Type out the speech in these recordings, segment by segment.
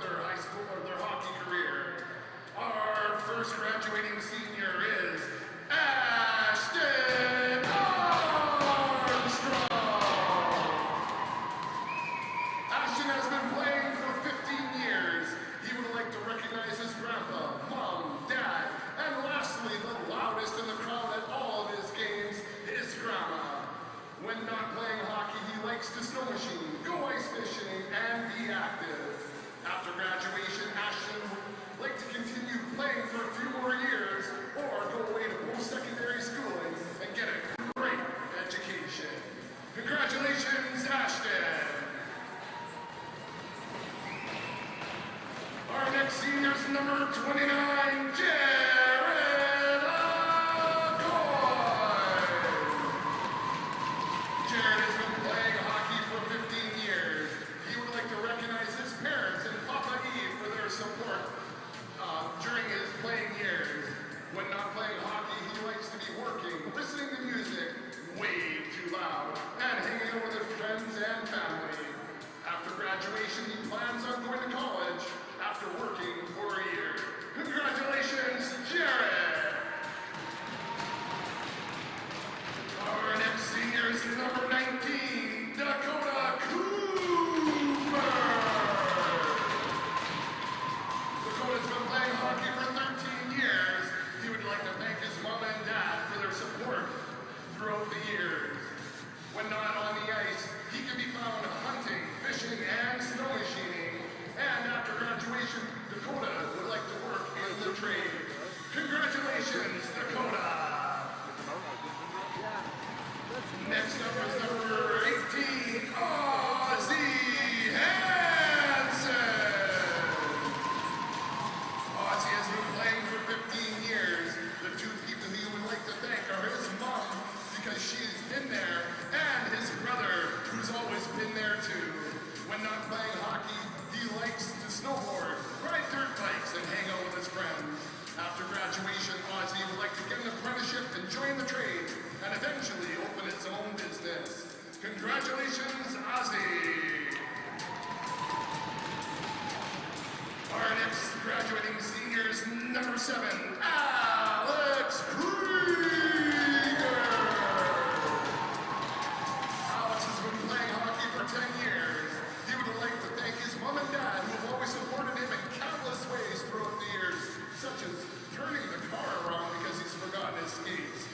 their high school or their hockey career. Our first graduating senior is Ashton Armstrong. Ashton has been playing for 15 years. He would like to recognize his grandpa, mom, dad, and lastly, the loudest in the crowd at all of his games, his grandma. When not playing hockey, he likes to snow machine, go ice fishing, and be active. After graduation, Ashton would like to continue playing for a few more years or go away to post-secondary schooling and get a great education. Congratulations, Ashton! Our next senior is number 29, Jared Acoy. Jared has been playing hockey for 15 years. He would like to recognize his parents and Papa Eve for their support during his playing years. When not playing hockey, he likes to be working, listening to music way too loud, and hanging out with his friends and family. After graduation, he plans on going to college after working for a year. Congratulations, Jared! Our next senior is number 19, Dakota Cooper. Dakota's been playing hockey for 13 years. He would like to thank his mom and dad for their support throughout the years. When not on the ice, he can be found hunting, fishing, and snow machining. And after graduation, Dakota would like to work in the trade. Congratulations, Dakota! Next up is number 18, Ozzy Hansen. Ozzy has been playing for 15 years. The two people he would like to thank are his mom, because she's been there, and his brother, who's always been there too. When not playing hockey, he likes to snowboard, ride dirt bikes, and hang out with his friends. After graduation, Ozzy would like to get an apprenticeship and join the trade, and eventually open its own business. Congratulations, Ozzy! Our next graduating senior is number 7, Alex Krieger. Alex has been playing hockey for 10 years. He would like to thank his mom and dad who have always supported him in countless ways throughout the years, such as turning the car around because he's forgotten his skates.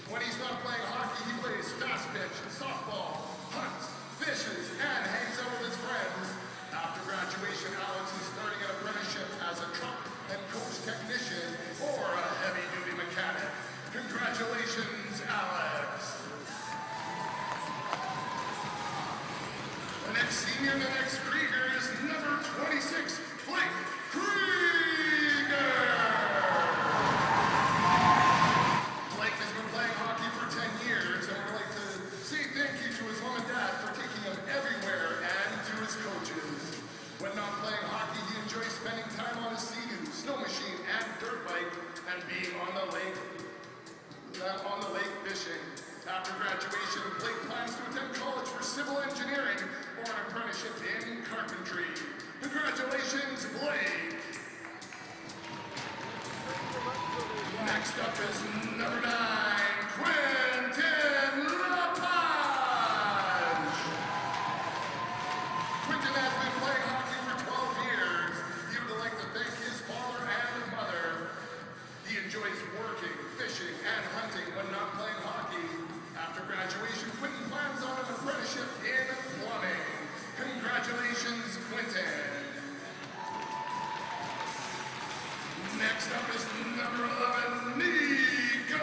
When he's not playing hockey, he plays fast pitch, softball, hunts, fishes, and hangs out with his friends. After graduation, Alex is starting an apprenticeship as a truck and coach technician or a heavy-duty mechanic. Congratulations, Alex! The next senior, the next Krieger, is number 26, Blake Krieger. Blake has been playing hockey for 10 years, and would like to say thank you to his mom and dad for taking him everywhere and to his coaches. When not playing hockey, he enjoys spending time on his sea-doo, snow machine, and dirt bike, and being on the lake fishing. After graduation, Blake plans to attend college for civil engineering or an apprenticeship in carpentry. Congratulations, Blake! Next up is number 9, Quentin Lepage. Quentin has been playing hockey for 12 years. He would like to thank his father and mother. He enjoys working, fishing, and hunting when not playing hockey. After graduation, Quentin plans on an apprenticeship in plumbing. Congratulations, Quentin. Next up is number 11, Nico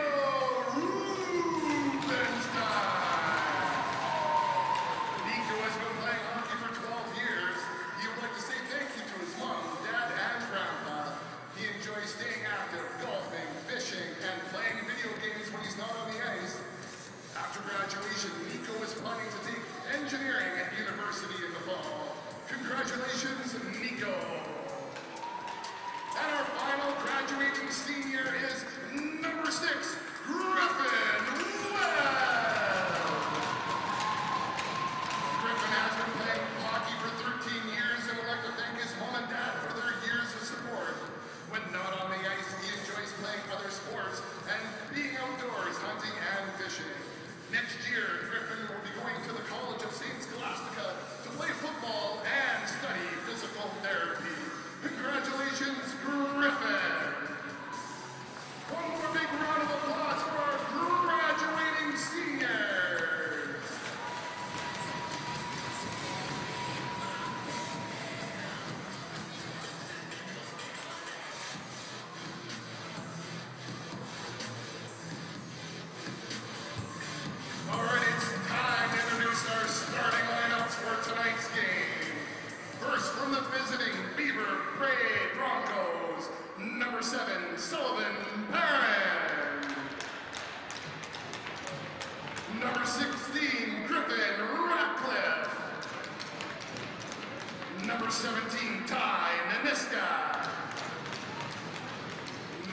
Number 17, Ty Naniska.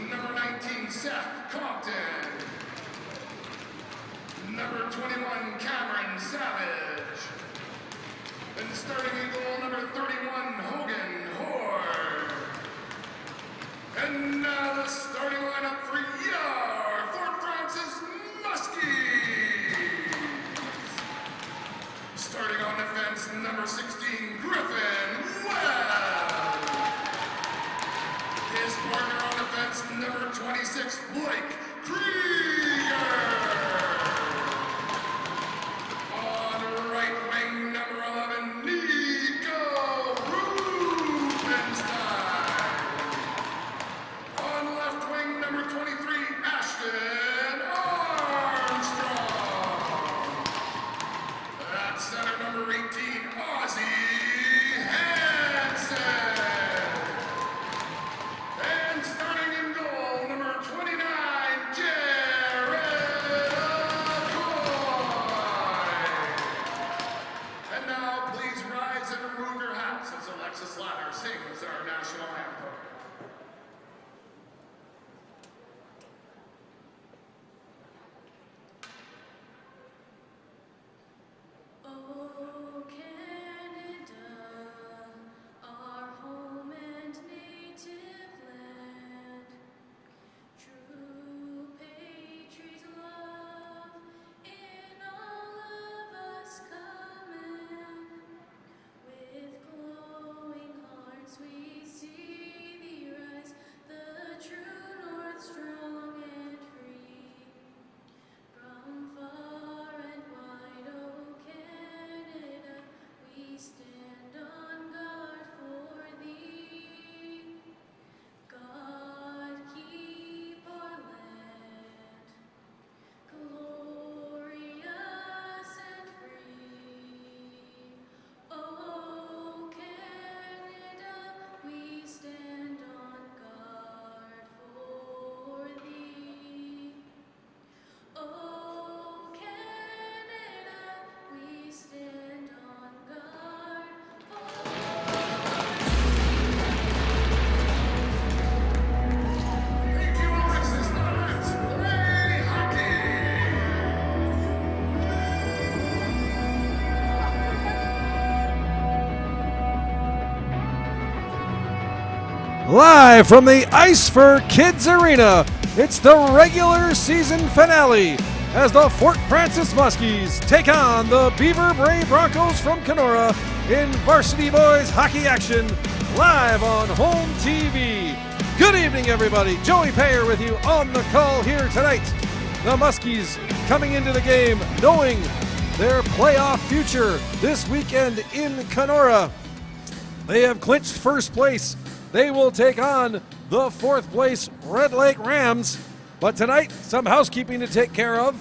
Number 19, Seth Compton. Number 21, Cameron Savage. And starting in goal, number 31, Hogan Hoare. And now the starting lineup for your Fort Francis Muskies. Starting on defense, number 16, Griffin Webb. His partner on defense, number 26, Blake Krieger. On right wing, number 11, Nico Rubenstein. On left wing, number 23, Ashton Armstrong. At center, number 18, Ozzie Hansen. And starting in goal, number 29, Jared McCoy. And now, please rise and remove your hats as Alexis Ladder sings our national anthem. Oh, Canada, our home and native land, true patriot love in all of us common. With glowing hearts we see thee rise, the true north strong and free. From far and wide, oh Canada, we stand on guard for thee. God keep our land glorious and free. Oh Canada, we stand on guard for thee. Oh Canada, we stand on guard for Thank you, Alexis. Now let's play hockey. Live from the Ice for Kids Arena, it's the regular season finale as the Fort Francis Muskies take on the Beaver Bray Broncos from Kenora in varsity boys hockey action live on home TV. Good evening, everybody. Joey Payer with you on the call here tonight. The Muskies coming into the game knowing their playoff future this weekend in Kenora. They have clinched first place. They will take on the fourth place Red Lake Rams. But tonight, some housekeeping to take care of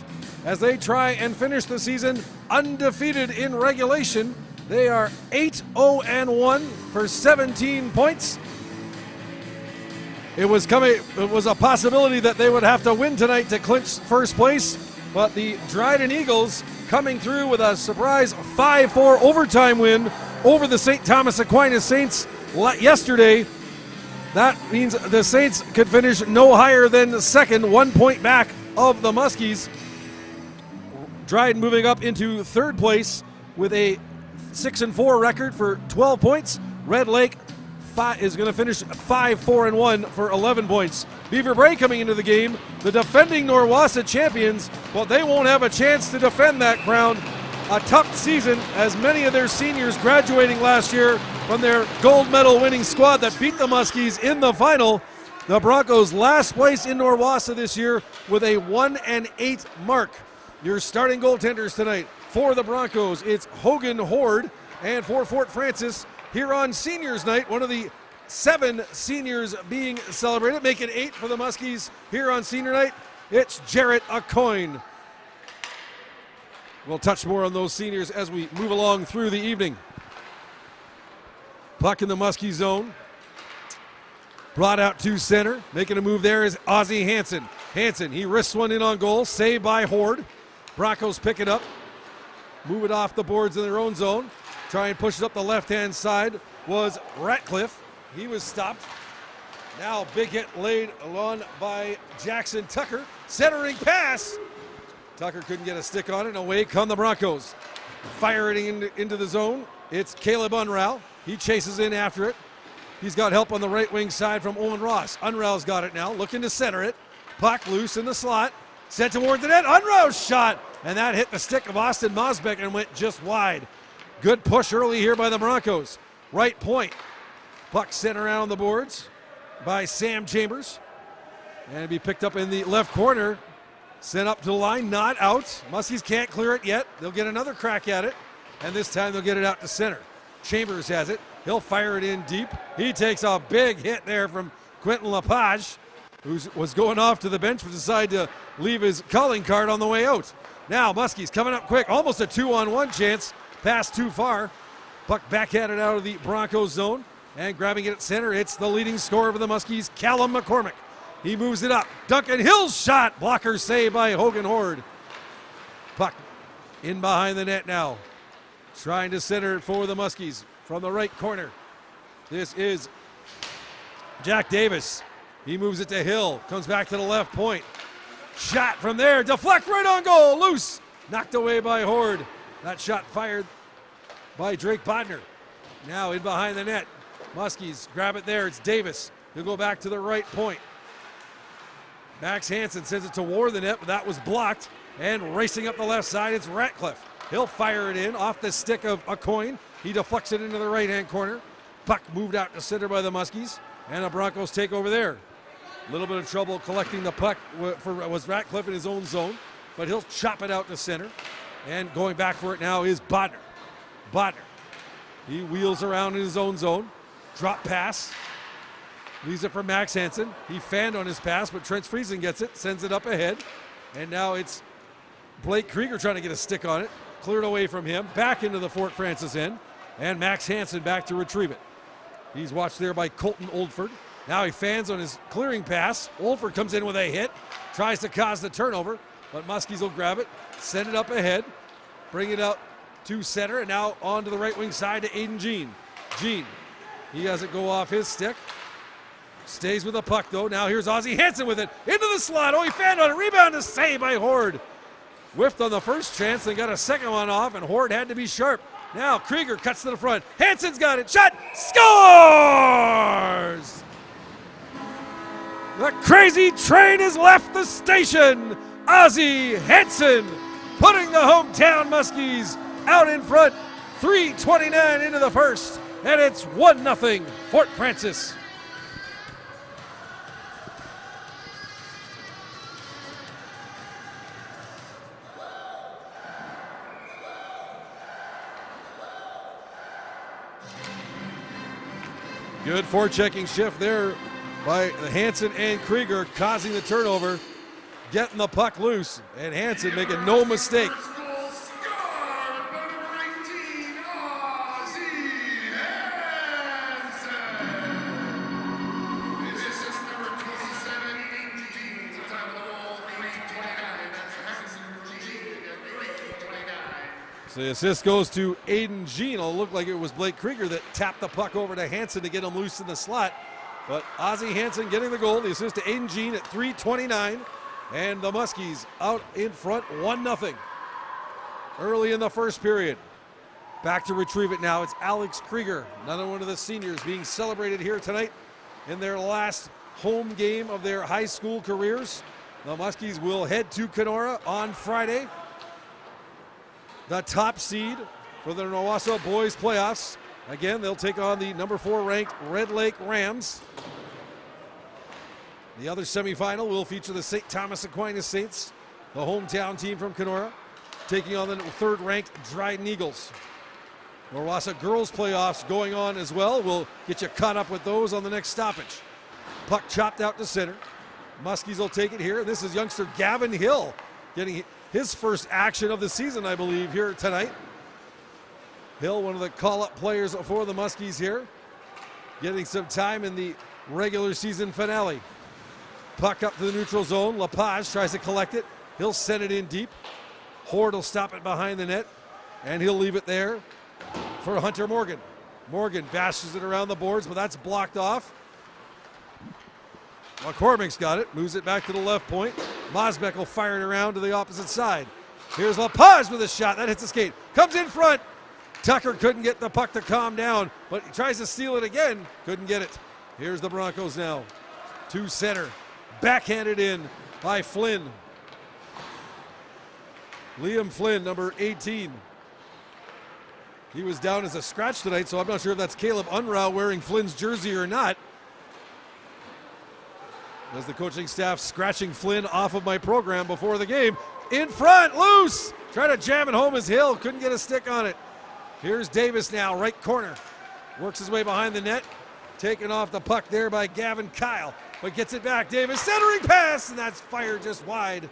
as they try and finish the season undefeated in regulation. They are 8-0-1 for 17 points. It was a possibility that they would have to win tonight to clinch first place, but the Dryden Eagles coming through with a surprise 5-4 overtime win over the St. Thomas Aquinas Saints yesterday. That means the Saints could finish no higher than second, 1 point back of the Muskies. Dryden moving up into third place with a 6-4 record for 12 points. Red Lake is going to finish 5-4-1 for 11 points. Beaver Bray coming into the game, the defending Norwassa champions, well, they won't have a chance to defend that crown. A tough season as many of their seniors graduating last year from their gold medal winning squad that beat the Muskies in the final. The Broncos last place in Norwassa this year with a 1-8 mark. Your starting goaltenders tonight for the Broncos, it's Hogan Horde, and for Fort Francis here on seniors night, one of the 7 seniors being celebrated, make it 8 for the Muskies here on senior night. It's Jarrett Acoin. We'll touch more on those seniors as we move along through the evening. Puck in the Muskie zone. Brought out to center. Making a move there is Ozzie Hansen. Hansen, he wrists one in on goal. Saved by Horde. Broncos pick it up. Move it off the boards in their own zone. Try and push it up the left-hand side. was Ratcliffe. He was stopped. Now big hit laid on by Jackson Tucker. Centering pass. Tucker couldn't get a stick on it, and away come the Broncos. Firing into the zone. It's Caleb Unrau. He chases in after it. He's got help on the right wing side from Owen Ross. Unrau's got it now, looking to center it. Puck loose in the slot. Sent toward the net. Unrau's shot, and that hit the stick of Austin Mosbeck and went just wide. Good push early here by the Broncos. Right point. Puck sent around the boards by Sam Chambers. And it'll be picked up in the left corner. Sent up to the line, not out. Muskies can't clear it yet. They'll get another crack at it, and this time they'll get it out to center. Chambers has it. He'll fire it in deep. He takes a big hit there from Quentin Lepage, who was going off to the bench, but decided to leave his calling card on the way out. Now Muskies coming up quick. Almost a 2-on-1 chance. Pass too far. Puck backhanded out of the Broncos zone, and grabbing it at center, it's the leading scorer for the Muskies, Callum McCormick. He moves it up. Duncan Hill's shot. Blocker saved by Hogan Horde. Puck in behind the net now. Trying to center it for the Muskies from the right corner. This is Jack Davis. He moves it to Hill. Comes back to the left point. Shot from there. Deflect right on goal. Loose. Knocked away by Horde. That shot fired by Drake Bodner. Now in behind the net. Muskies grab it there. It's Davis. He'll go back to the right point. Max Hansen sends it toward the net, but that was blocked. And racing up the left side, it's Ratcliffe. He'll fire it in off the stick of a coin. He deflects it into the right-hand corner. Puck moved out to center by the Muskies, and the Broncos take over there. A little bit of trouble collecting the puck was Ratcliffe in his own zone, but he'll chop it out to center. And going back for it now is Bodner. Bodner. He wheels around in his own zone. Drop pass. Leaves it for Max Hansen. He fanned on his pass, but Trent Friesen gets it, sends it up ahead. And now it's Blake Krieger trying to get a stick on it. Cleared away from him, back into the Fort Francis end. And Max Hansen back to retrieve it. He's watched there by Colton Oldford. Now he fans on his clearing pass. Oldford comes in with a hit, tries to cause the turnover, but Muskies will grab it, send it up ahead, bring it out to center, and now on to the right wing side to Aiden Jean. Jean, he has it go off his stick. Stays with the puck though. Now here's Ozzie Hansen with it into the slot. Oh, he fanned on it. Rebound to save by Horde. Whiffed on the first chance, they got a second one off, and Horde had to be sharp. Now Krieger cuts to the front. Hansen's got it. Shot. Scores! The crazy train has left the station. Ozzie Hansen putting the hometown Muskies out in front. 3:29 into the first, and it's 1-0 Fort Francis. Good forechecking shift there by Hansen and Krieger, causing the turnover, getting the puck loose, and Hansen making no mistake. First goal scored by number 19, Ozzie Hansen. His assist number 27, Aiden Jean. The time of the goal, 3:29. That's Hansen for Jean at 3:29. So the assist goes to Aiden Jean. It'll look like it was Blake Krieger that tapped the puck over to Hansen to get him loose in the slot. But Ozzie Hansen getting the goal. The assist to Aiden Jean at 3:29. And the Muskies out in front 1-0. Early in the first period. Back to retrieve it now. It's Alex Krieger, another one of the seniors being celebrated here tonight in their last home game of their high school careers. The Muskies will head to Kenora on Friday. The top seed for the Nowassa Boys playoffs. Again, they'll take on the number 4 ranked Red Lake Rams. The other semifinal will feature the St. Thomas Aquinas Saints, the hometown team from Kenora, taking on the 3rd ranked Dryden Eagles. Nowassa girls playoffs going on as well. We'll get you caught up with those on the next stoppage. Puck chopped out to center. Muskies will take it here. This is youngster Gavin Hill getting his first action of the season, I believe, here tonight. Hill, one of the call-up players for the Muskies here, getting some time in the regular season finale. Puck up to the neutral zone. Lepage tries to collect it. He'll send it in deep. Horde will stop it behind the net, and he'll leave it there for Hunter Morgan. Morgan bashes it around the boards, but that's blocked off. McCormick's got it, moves it back to the left point. Mosbeck will fire it around to the opposite side. Here's LaPaz with a shot. That hits the skate. Comes in front. Tucker couldn't get the puck to calm down, but he tries to steal it again. Couldn't get it. Here's the Broncos now. To center. Backhanded in by Flynn. Liam Flynn, number 18. He was down as a scratch tonight, so I'm not sure if that's Caleb Unrau wearing Flynn's jersey or not. As the coaching staff scratching Flynn off of my program before the game. In front, loose! Trying to jam it home as Hill, couldn't get a stick on it. Here's Davis now, right corner. Works his way behind the net. Taken off the puck there by Gavin Kyle, but gets it back. Davis centering pass, and that's fired just wide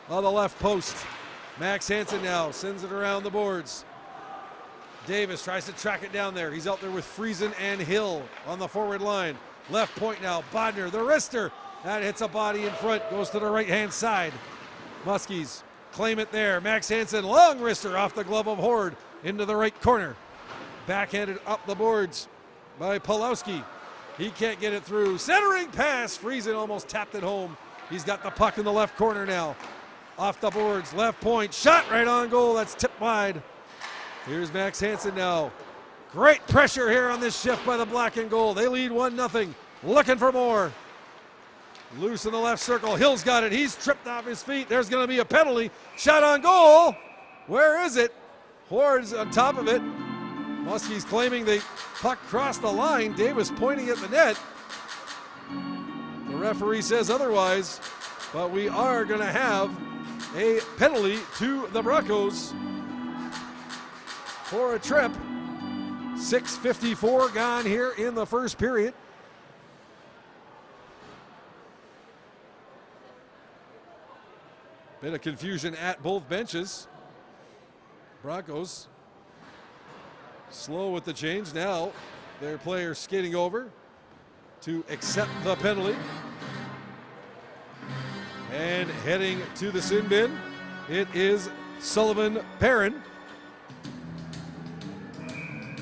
on the left post. Max Hansen now sends it around the boards. Davis tries to track it down there. He's out there with Friesen and Hill on the forward line. Left point now, Bodner, the wrister. That hits a body in front, goes to the right-hand side. Muskies claim it there. Max Hansen, long wrister off the glove of Horde into the right corner. Backhanded up the boards by Pulowski. He can't get it through. Centering pass, Friesen almost tapped it home. He's got the puck in the left corner now. Off the boards, left point, shot right on goal. That's tipped wide. Here's Max Hansen now. Great pressure here on this shift by the Black and Gold. They lead 1-0. Looking for more. Loose in the left circle. Hill's got it. He's tripped off his feet. There's going to be a penalty. Shot on goal. Where is it? Horde's on top of it. Muskies claiming the puck crossed the line. Davis pointing at the net. The referee says otherwise, but we are going to have a penalty to the Broncos for a trip. 6:54 gone here in the first period. Bit of confusion at both benches. Broncos slow with the change. Now their players skating over to accept the penalty. And heading to the sin bin, it is Sullivan Perrin.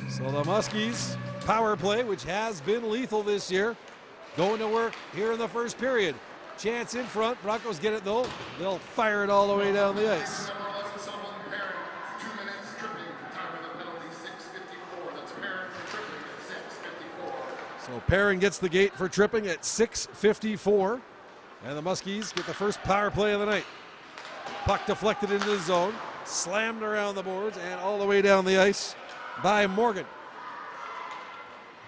So the Muskies power play, which has been lethal this year, going to work here in the first period. Chance in front. Broncos get it though. They'll fire it all the way down the ice. Number 11, Sullivan Perrin, 2 minutes tripping. Time of the penalty, 6:54. That's Perrin for tripping at 6:54. So Perrin gets the gate for tripping at 6:54. And the Muskies get the first power play of the night. Puck deflected into the zone, slammed around the boards and all the way down the ice by Morgan.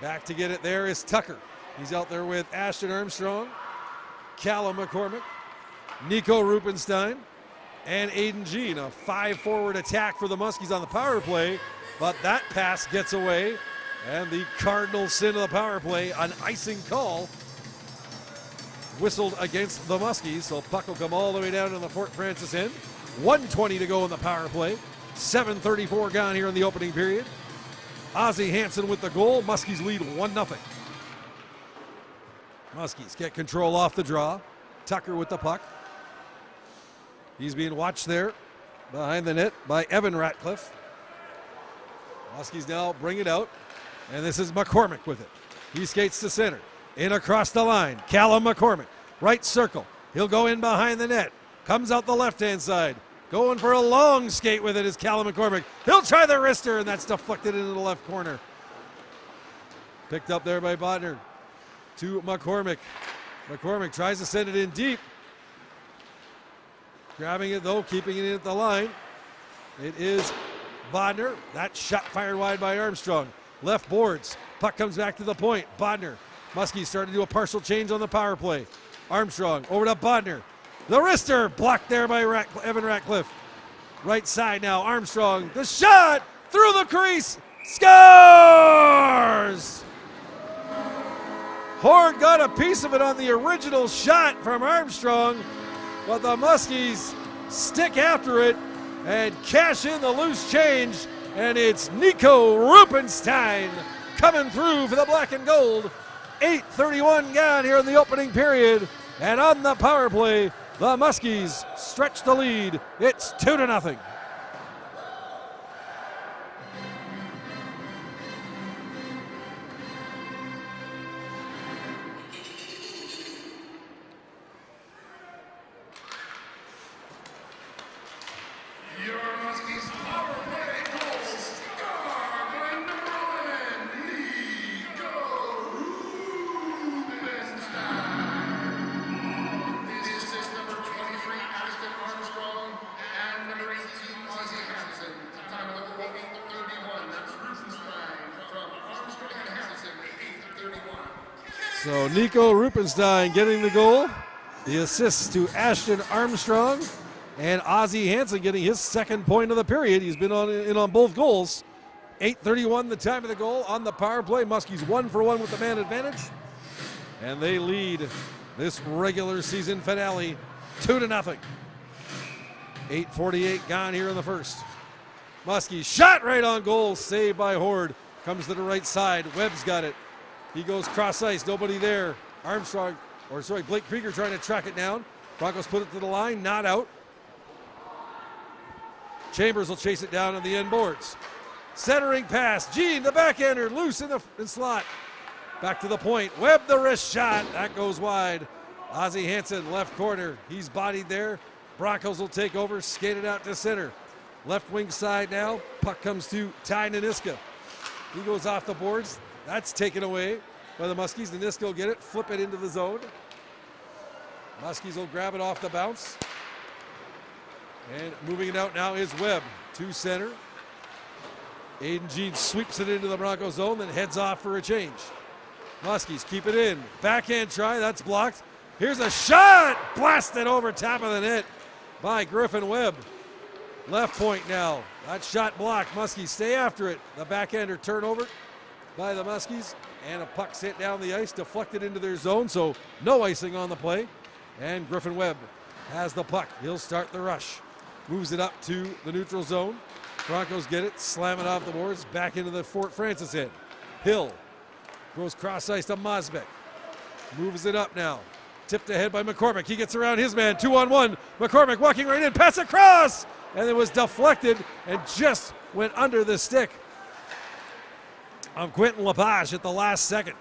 Back to get it there is Tucker. He's out there with Ashton Armstrong, Callum McCormick, Nico Rupenstein, and Aiden Jean. A 5-forward attack for the Muskies on the power play, but that pass gets away, and the cardinal sin of the power play, an icing call, whistled against the Muskies, so puck will come all the way down to the Fort Francis end. 1:20 to go in the power play. 7:34 gone here in the opening period. Ozzie Hansen with the goal. Muskies lead 1-0. Muskies get control off the draw. Tucker with the puck. He's being watched there behind the net by Evan Ratcliffe. Muskies now bring it out, and this is McCormick with it. He skates to center. In across the line. Callum McCormick. Right circle. He'll go in behind the net. Comes out the left-hand side. Going for a long skate with it is Callum McCormick. He'll try the wrister, and that's deflected into the left corner. Picked up there by Bodner. To McCormick. McCormick tries to send it in deep. Grabbing it though, keeping it in at the line. It is Bodner. That shot fired wide by Armstrong. Left boards. Puck comes back to the point. Bodner. Muskies starting to do a partial change on the power play. Armstrong over to Bodner. The wrister blocked there by Evan Ratcliffe. Right side now, Armstrong. The shot through the crease. Scores! Horde got a piece of it on the original shot from Armstrong, but the Muskies stick after it and cash in the loose change, and it's Nico Rupenstein coming through for the Black and Gold. 8:31 gone here in the opening period, and on the power play, the Muskies stretch the lead. It's 2-0. So Nico Rupenstein getting the goal. The assist to Ashton Armstrong. And Ozzie Hansen getting his second point of the period. He's been in on both goals. 8:31 the time of the goal on the power play. Muskies 1 for 1 with the man advantage. And they lead this regular season finale 2-0. 8:48 gone here in the first. Muskies shot right on goal, saved by Horde. Comes to the right side. Webb's got it. He goes cross ice, nobody there. Blake Krieger trying to track it down. Broncos put it to the line, not out. Chambers will chase it down on the end boards. Centering pass, Gene, the backhander, loose in the slot. Back to the point, Webb the wrist shot, that goes wide. Ozzie Hansen, left corner, he's bodied there. Broncos will take over, skated out to center. Left wing side now, puck comes to Ty Naniska. He goes off the boards, that's taken away by the Muskies. Naniska will get it, flip it into the zone. Muskies will grab it off the bounce. And moving it out now is Webb to center. Aiden Jean sweeps it into the Broncos zone, then heads off for a change. Muskies keep it in. Backhand try, that's blocked. Here's a shot! Blasted over top of the net by Griffin Webb. Left point now. That shot blocked. Muskies stay after it. The backhander turnover by the Muskies. And a puck hit down the ice, deflected into their zone, so no icing on the play. And Griffin Webb has the puck. He'll start the rush. Moves it up to the neutral zone. Broncos get it, slam it off the boards, back into the Fort Francis end. Hill goes cross ice to Mosbeck. Moves it up now. Tipped ahead by McCormick. He gets around his man, 2-on-1. McCormick walking right in, pass across! And it was deflected and just went under the stick of Quentin Lepage at the last second.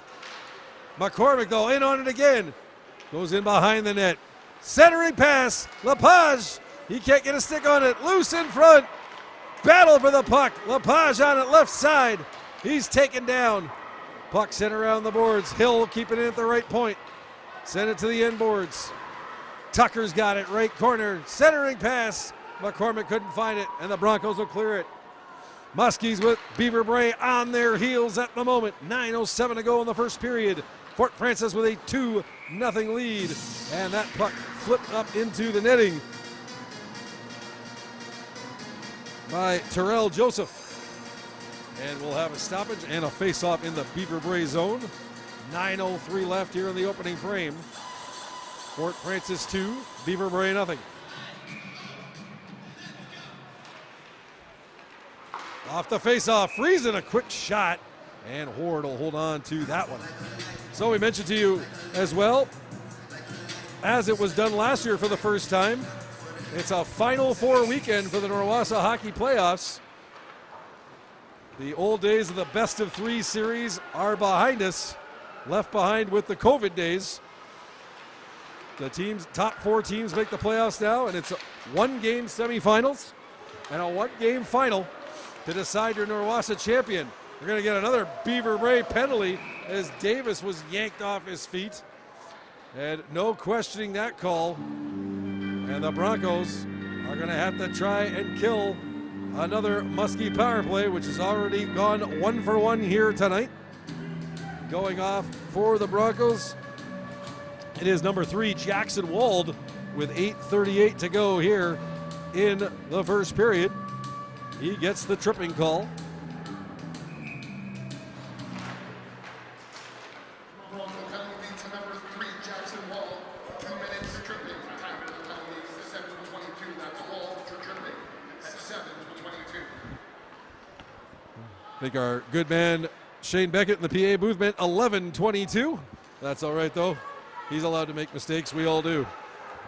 McCormick, though, in on it again. Goes in behind the net. Centering pass, Lepage. He can't get a stick on it. Loose in front. Battle for the puck. Lepage on it, left side. He's taken down. Puck sent around the boards. Hill keeping it at the right point. Send it to the end boards. Tucker's got it, right corner. Centering pass. McCormick couldn't find it, and the Broncos will clear it. Muskies with Beaver Bray on their heels at the moment. 9:07 to go in the first period. Fort Francis with a 2-0 lead, and that puck flipped up into the netting by Terrell Joseph. And we'll have a stoppage and a face-off in the Beaver Bray zone. 9:03 left here in the opening frame. Fort Francis 2, Beaver Bray 0. Off the face-off, Friesen a quick shot, and Horde will hold on to that one. So we mentioned to you as well, as it was done last year for the first time, it's a Final Four weekend for the Norwassa Hockey Playoffs. The old days of the best-of-3 series are behind us, left behind with the COVID days. The top 4 teams make the playoffs now, and it's a one-game semifinals and a one-game final to decide your Norwassa champion. They're going to get another Beaver Bray penalty as Davis was yanked off his feet. And no questioning that call. And the Broncos are going to have to try and kill another Muskie power play, which has already gone 1 for 1 here tonight. Going off for the Broncos, it is number 3, Jackson Wald, with 8:38 to go here in the first period. He gets the tripping call. Bronco penalty to number 3, Jackson Wall. 2 minutes tripping. Time of the penalty is 7:22. That's Wall for tripping at 7:22. I think our good man Shane Beckett in the PA booth meant 11:22. That's all right, though. He's allowed to make mistakes. We all do.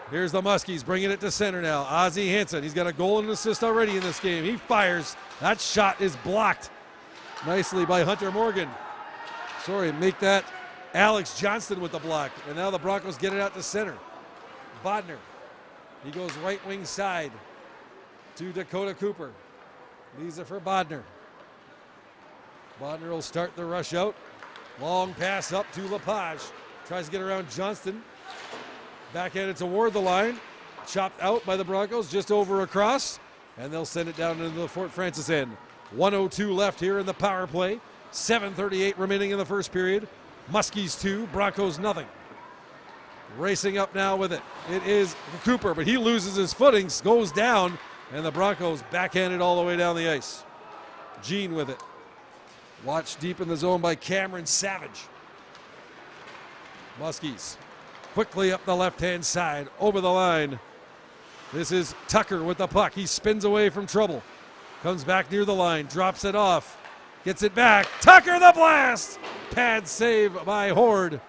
Here's the Muskies bringing it to center now. Ozzie Hansen, he's got a goal and an assist already in this game. He fires. That shot is blocked nicely by Hunter Morgan. Sorry, make that Alex Johnston with the block. And now the Broncos get it out to center. Bodner, he goes right wing side to Dakota Cooper. Leaves it for Bodner. Bodner will start the rush out. Long pass up to Lepage. Tries to get around Johnston. Backhanded toward the line. Chopped out by the Broncos just over across. And they'll send it down into the Fort Francis end. 1:02 left here in the power play. 7:38 remaining in the first period. Muskies 2, Broncos nothing. Racing up now with it. It is Cooper, but he loses his footing, goes down, and the Broncos backhanded all the way down the ice. Gene with it. Watched deep in the zone by Cameron Savage. Muskies quickly up the left-hand side, over the line. This is Tucker with the puck. He spins away from trouble. Comes back near the line, drops it off, gets it back. Tucker the blast! Pad save by Horde.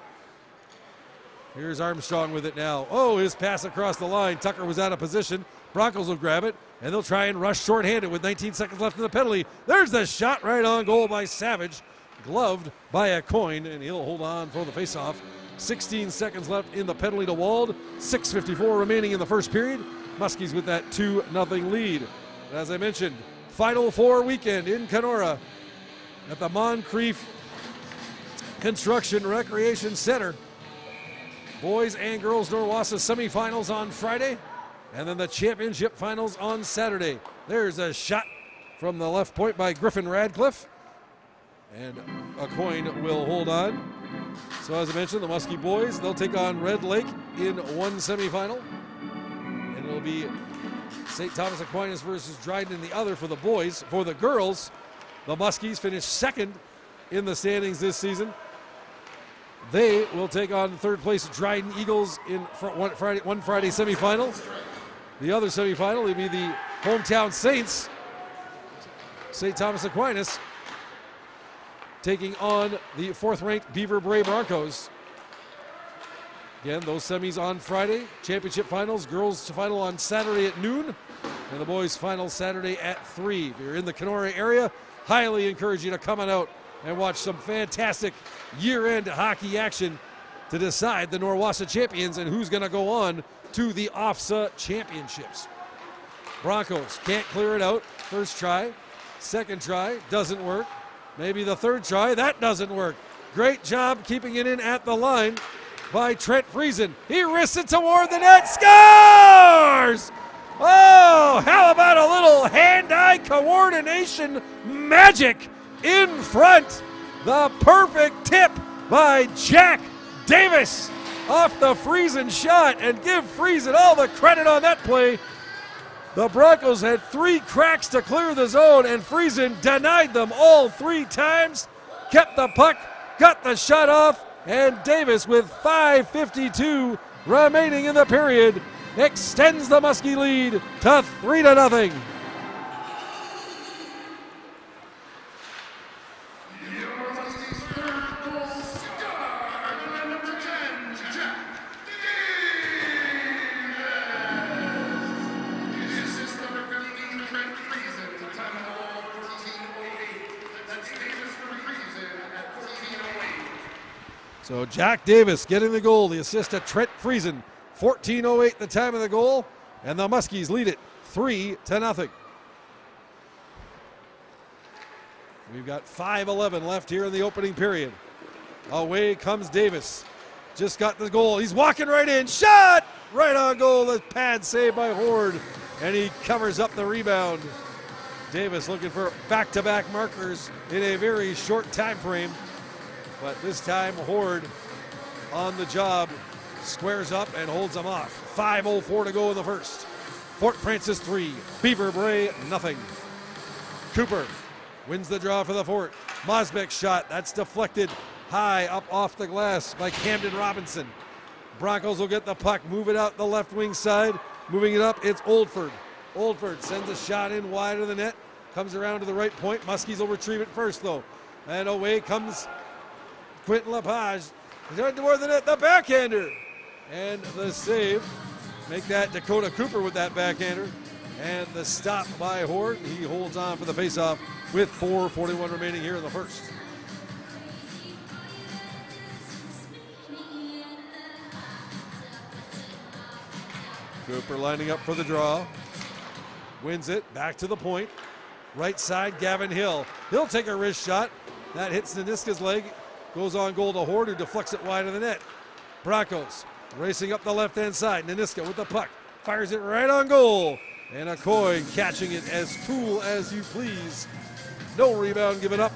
Here's Armstrong with it now. Oh, his pass across the line. Tucker was out of position. Broncos will grab it, and they'll try and rush shorthanded with 19 seconds left in the penalty. There's the shot right on goal by Savage. Gloved by a coin, and he'll hold on for the faceoff. 16 seconds left in the penalty to Wald. 6:54 remaining in the first period. Muskies with that 2-0 lead. As I mentioned, Final Four weekend in Kenora at the Moncrief Construction Recreation Center. Boys and girls Norwassa semifinals on Friday, and then the championship finals on Saturday. There's a shot from the left point by Griffin Radcliffe, and a coin will hold on. So as I mentioned, the Muskie boys, they'll take on Red Lake in one semifinal, and it'll be St. Thomas Aquinas versus Dryden in the other for the boys. For the girls, the Muskies finished second in the standings this season. They will take on third place Dryden Eagles in one Friday semifinal. The other semifinal will be the hometown Saints, St. Thomas Aquinas, taking on the fourth-ranked Beaver Bray Broncos. Again, those semis on Friday. Championship finals, girls final on Saturday at noon, and the boys final Saturday at 3. If you're in the Kenora area, highly encourage you to come on out and watch some fantastic year-end hockey action to decide the Norwassa champions and who's going to go on to the OFSA championships. Broncos can't clear it out. First try, second try, doesn't work. Maybe the third try, that doesn't work. Great job keeping it in at the line by Trent Friesen. He wrists it toward the net, scores! Oh, how about a little hand-eye coordination magic in front? The perfect tip by Jack Davis off the Friesen shot, and give Friesen all the credit on that play. The Broncos had 3 cracks to clear the zone, and Friesen denied them all 3 times, kept the puck, got the shot off, and Davis, with 5:52 remaining in the period, extends the Muskie lead to 3-0. So Jack Davis getting the goal, the assist to Trent Friesen. 14:08 the time of the goal, and the Muskies lead it 3-0. We've got 5:11 left here in the opening period. Away comes Davis. Just got the goal. He's walking right in. Shot! Right on goal. The pad saved by Horde, and he covers up the rebound. Davis looking for back-to-back markers in a very short time frame. But this time, Horde on the job, squares up and holds them off. 5:04 to go in the first. Fort Francis 3, Beaver Bray nothing. Cooper wins the draw for the Fort. Mosbeck's shot, that's deflected high up off the glass by Camden Robinson. Broncos will get the puck, move it out the left wing side. Moving it up, it's Oldford. Oldford sends a shot in wide of the net, comes around to the right point. Muskies will retrieve it first, though. And away comes Quentin Lepage. He's toward the net, the backhander. And the save. Make that Dakota Cooper with that backhander. And the stop by Horde. He holds on for the faceoff with 4:41 remaining here in the first. Cooper lining up for the draw. Wins it, back to the point. Right side, Gavin Hill. He'll take a wrist shot. That hits Naniska's leg. Goes on goal to Horde, who deflects it wide of the net. Broncos racing up the left-hand side. Naniska with the puck. Fires it right on goal. And Acoy catching it as cool as you please. No rebound given up.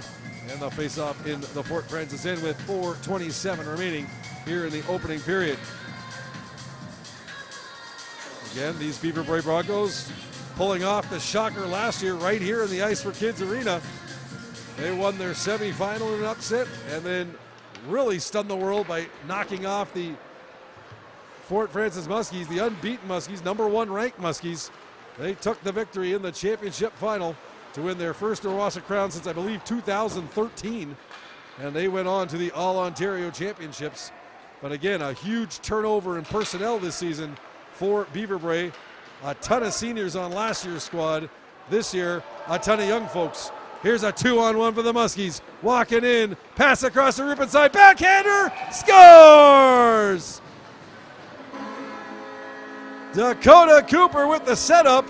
And they'll face off in the Fort Francis end with 4:27 remaining here in the opening period. Again, these Beaver Brae Broncos pulling off the shocker last year right here in the Ice for Kids Arena. They won their semifinal in an upset and then really stunned the world by knocking off the Fort Francis Muskies, the unbeaten Muskies, #1 ranked Muskies. They took the victory in the championship final to win their first Orosa crown since, I believe, 2013. And they went on to the All-Ontario Championships. But again, a huge turnover in personnel this season for Beaver Brae. A ton of seniors on last year's squad. This year, a ton of young folks. Here's a 2-on-1 for the Muskies. Walking in, pass across the Rupert side, backhander, scores! Dakota Cooper with the setup.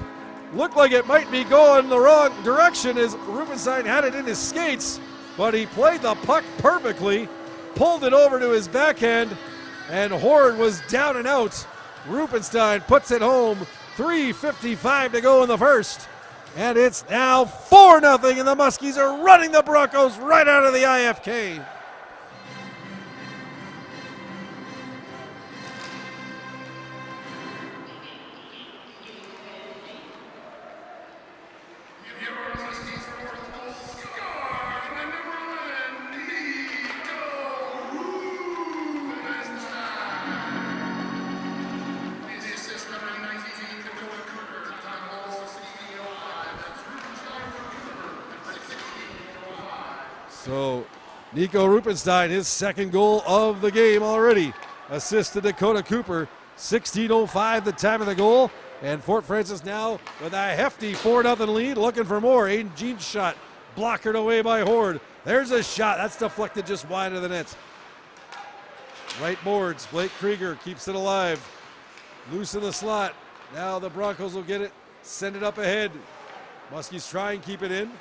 Looked like it might be going the wrong direction as Rubenstein had it in his skates, but he played the puck perfectly, pulled it over to his backhand, and Horde was down and out. Rubenstein puts it home, 3:55 to go in the first, and it's now 4-0, and the Muskies are running the Broncos right out of the IFK. So Nico Rupenstein, his second goal of the game already. Assist to Dakota Cooper. 16:05 the time of the goal. And Fort Francis now with a hefty 4-0 lead, looking for more. Aiden Jean's shot blockered away by Horde. There's a shot. That's deflected just wide of the net. Right boards. Blake Krieger keeps it alive. Loose in the slot. Now the Broncos will get it. Send it up ahead. Muskies try and keep it in.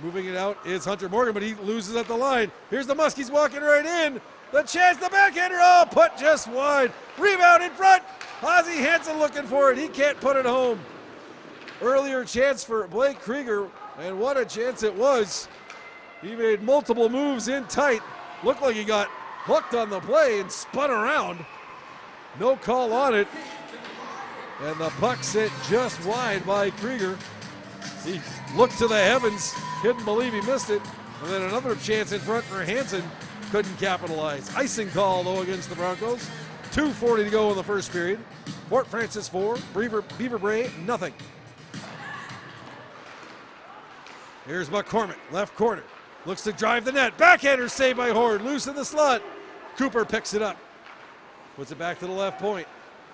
Moving it out is Hunter Morgan, but he loses at the line. Here's the Muskies walking right in. The chance, the backhander, oh, put just wide. Rebound in front. Ozzie Hansen looking for it. He can't put it home. Earlier chance for Blake Krieger, and what a chance it was. He made multiple moves in tight. Looked like he got hooked on the play and spun around. No call on it. And the puck sent just wide by Krieger. He looked to the heavens, couldn't believe he missed it. And then another chance in front for Hansen, couldn't capitalize. Icing call, though, against the Broncos. 2:40 to go in the first period. Fort Francis 4, Beaver Brae nothing. Here's McCormick, left corner. Looks to drive the net. Backhander saved by Horde, loose in the slot. Cooper picks it up. Puts it back to the left point.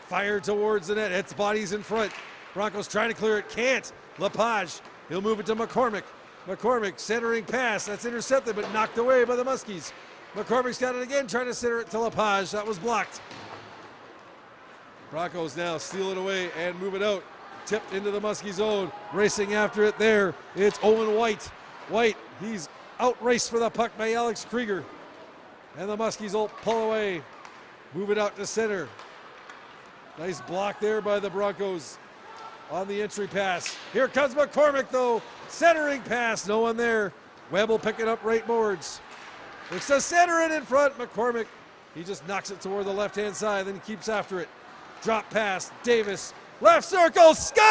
Fired towards the net. Its body's in front. Broncos trying to clear it, can't. Lepage, he'll move it to McCormick. McCormick centering pass, that's intercepted but knocked away by the Muskies. McCormick's got it again, trying to center it to Lepage. That was blocked. Broncos now steal it away and move it out. Tipped into the Muskie zone. Racing after it there. It's Owen White. White, he's outraced for the puck by Alex Krieger. And the Muskies will pull away. Move it out to center. Nice block there by the Broncos on the entry pass. Here comes McCormick, though. Centering pass, no one there. Webb will pick it up right boards. Looks to center it in front. McCormick, he just knocks it toward the left-hand side, then he keeps after it. Drop pass, Davis, left circle, scores!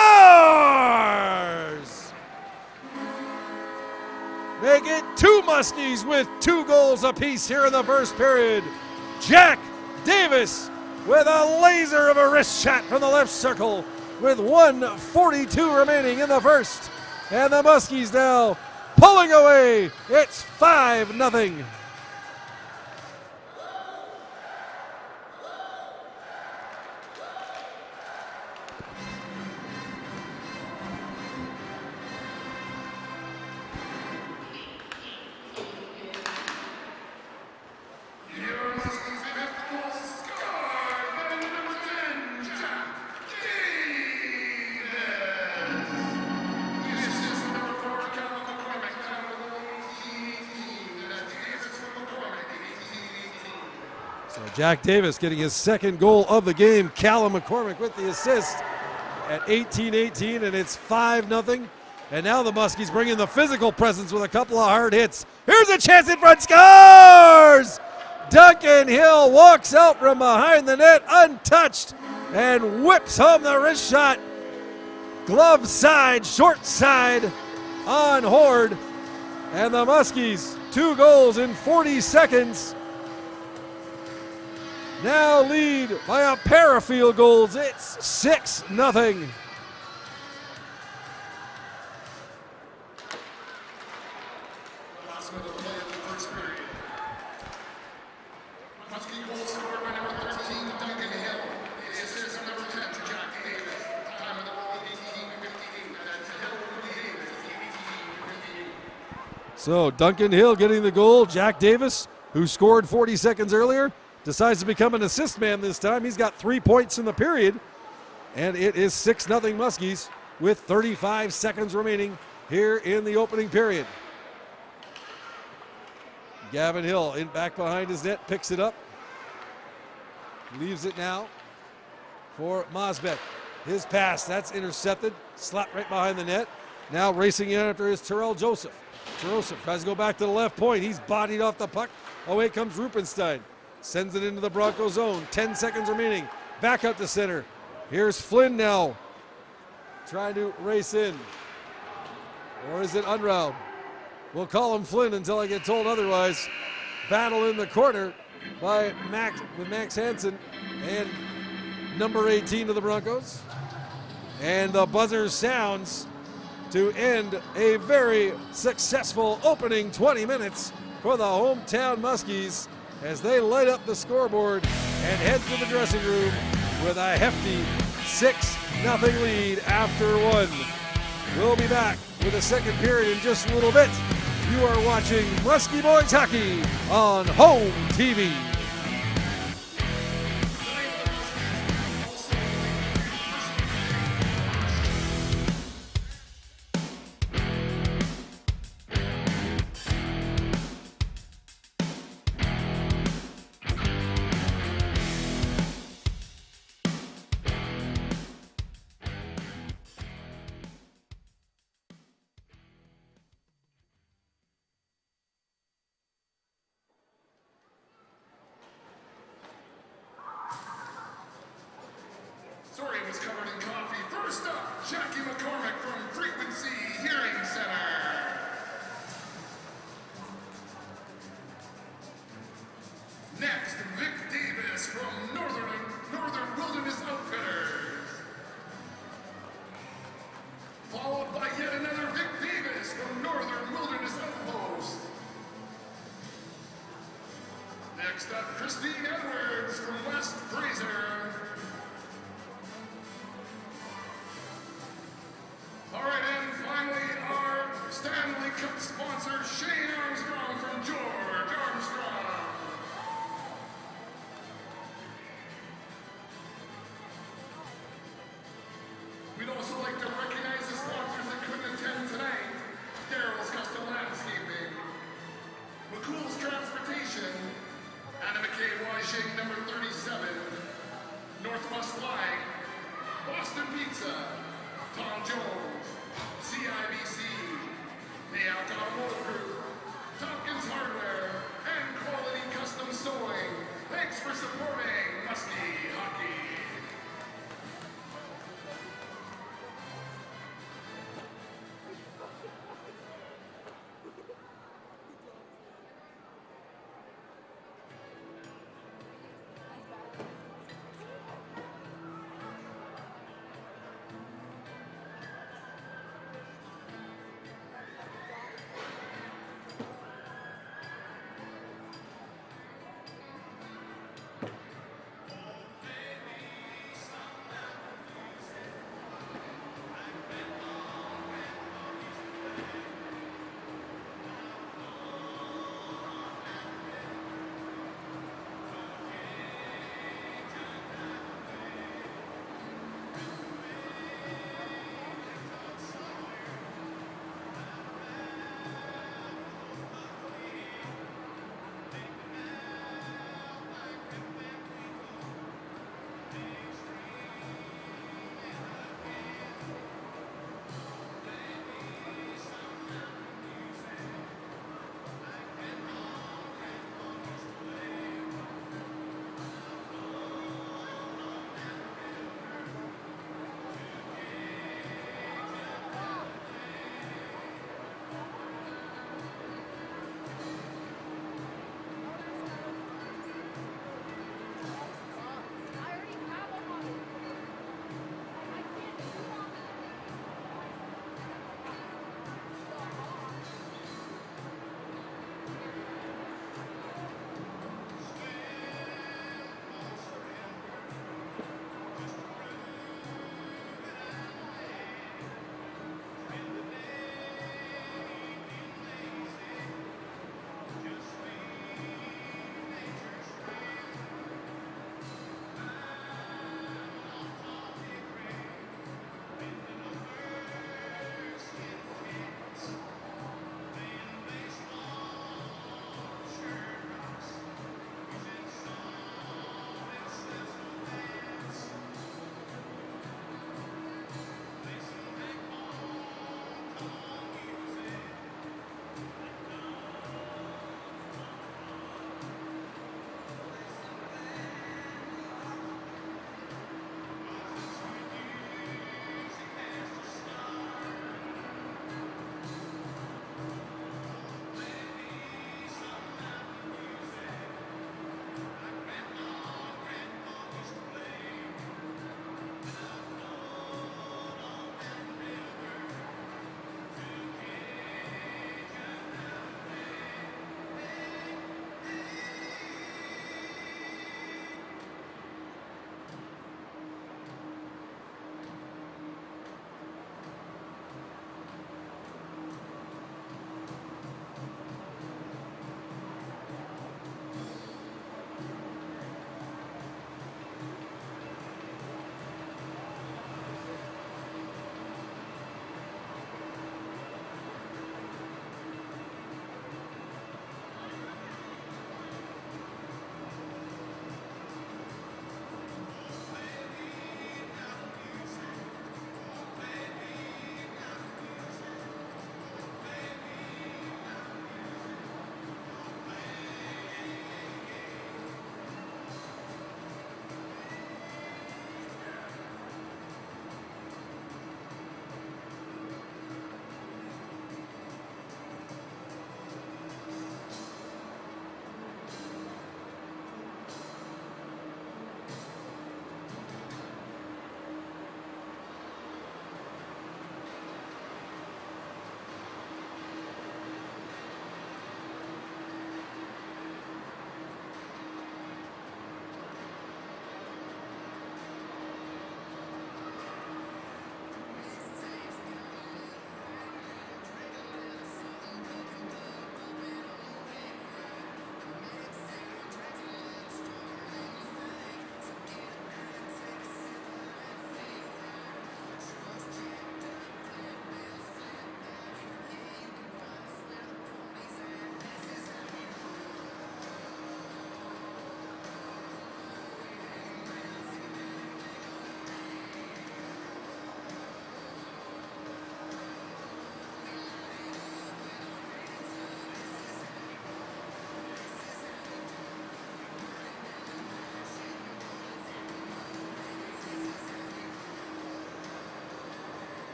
Make it 2 Muskies with 2 goals apiece here in the first period. Jack Davis with a laser of a wrist shot from the left circle with 1:42 remaining in the first. And the Muskies now pulling away. It's 5-0. Jack Davis getting his second goal of the game. Callum McCormick with the assist at 18-18, and it's 5-0. And now the Muskies bring in the physical presence with a couple of hard hits. Here's a chance in front, scores! Duncan Hill walks out from behind the net untouched and whips home the wrist shot. Glove side, short side on Horde. And the Muskies, 2 goals in 40 seconds, now lead by a pair of field goals. It's 6-0. Last minute of play in the first period. Muskie goal scored by number 13, Duncan Hill. The assist from number 10, Jack Davis. Time of the goal, 18:58. That's Hill with the Davis, 18:58. So Duncan Hill getting the goal. Jack Davis, who scored 40 seconds earlier, decides to become an assist man this time. He's got 3 points in the period. And it is 6-0 Muskies with 35 seconds remaining here in the opening period. Gavin Hill in back behind his net, picks it up. Leaves it now for Mosbeck. His pass, that's intercepted. Slapped right behind the net. Now racing in after is Terrell Joseph. Joseph tries to go back to the left point. He's bodied off the puck. Away comes Rupenstein. Sends it into the Bronco zone. 10 seconds remaining. Back up to center. Here's Flynn now. Trying to race in. Or is it Unround? We'll call him Flynn until I get told otherwise. Battle in the corner by Max Hansen and number 18 of the Broncos. And the buzzer sounds to end a very successful opening 20 minutes for the hometown Muskies as they light up the scoreboard and head to the dressing room with a hefty 6-0 lead after 1. We'll be back with a second period in just a little bit. You are watching Muskie Boys Hockey on Home TV. Story was covered in coffee. First up, Jackie McCormick from Frequency Hearing Center. Next, Vic Davis from Northern Wilderness Outfitters. Followed by yet another Vic Davis from Northern Wilderness Outpost. Next up, Christine Edwards from West Fraser. All right, and finally, our Stanley Cup sponsor, Shane Armstrong from George Armstrong. We'd also like to recognize the sponsors that couldn't attend tonight. Daryl's Custom Landscaping, McCool's Transportation, Anna McKay Washing, number 37, Northwest Flag, Boston Pizza, Tom Jones, CIBC, Nayak Automotive Group, Tompkins Hardware, and Quality Custom Sewing. Thanks for supporting Muskie Hockey.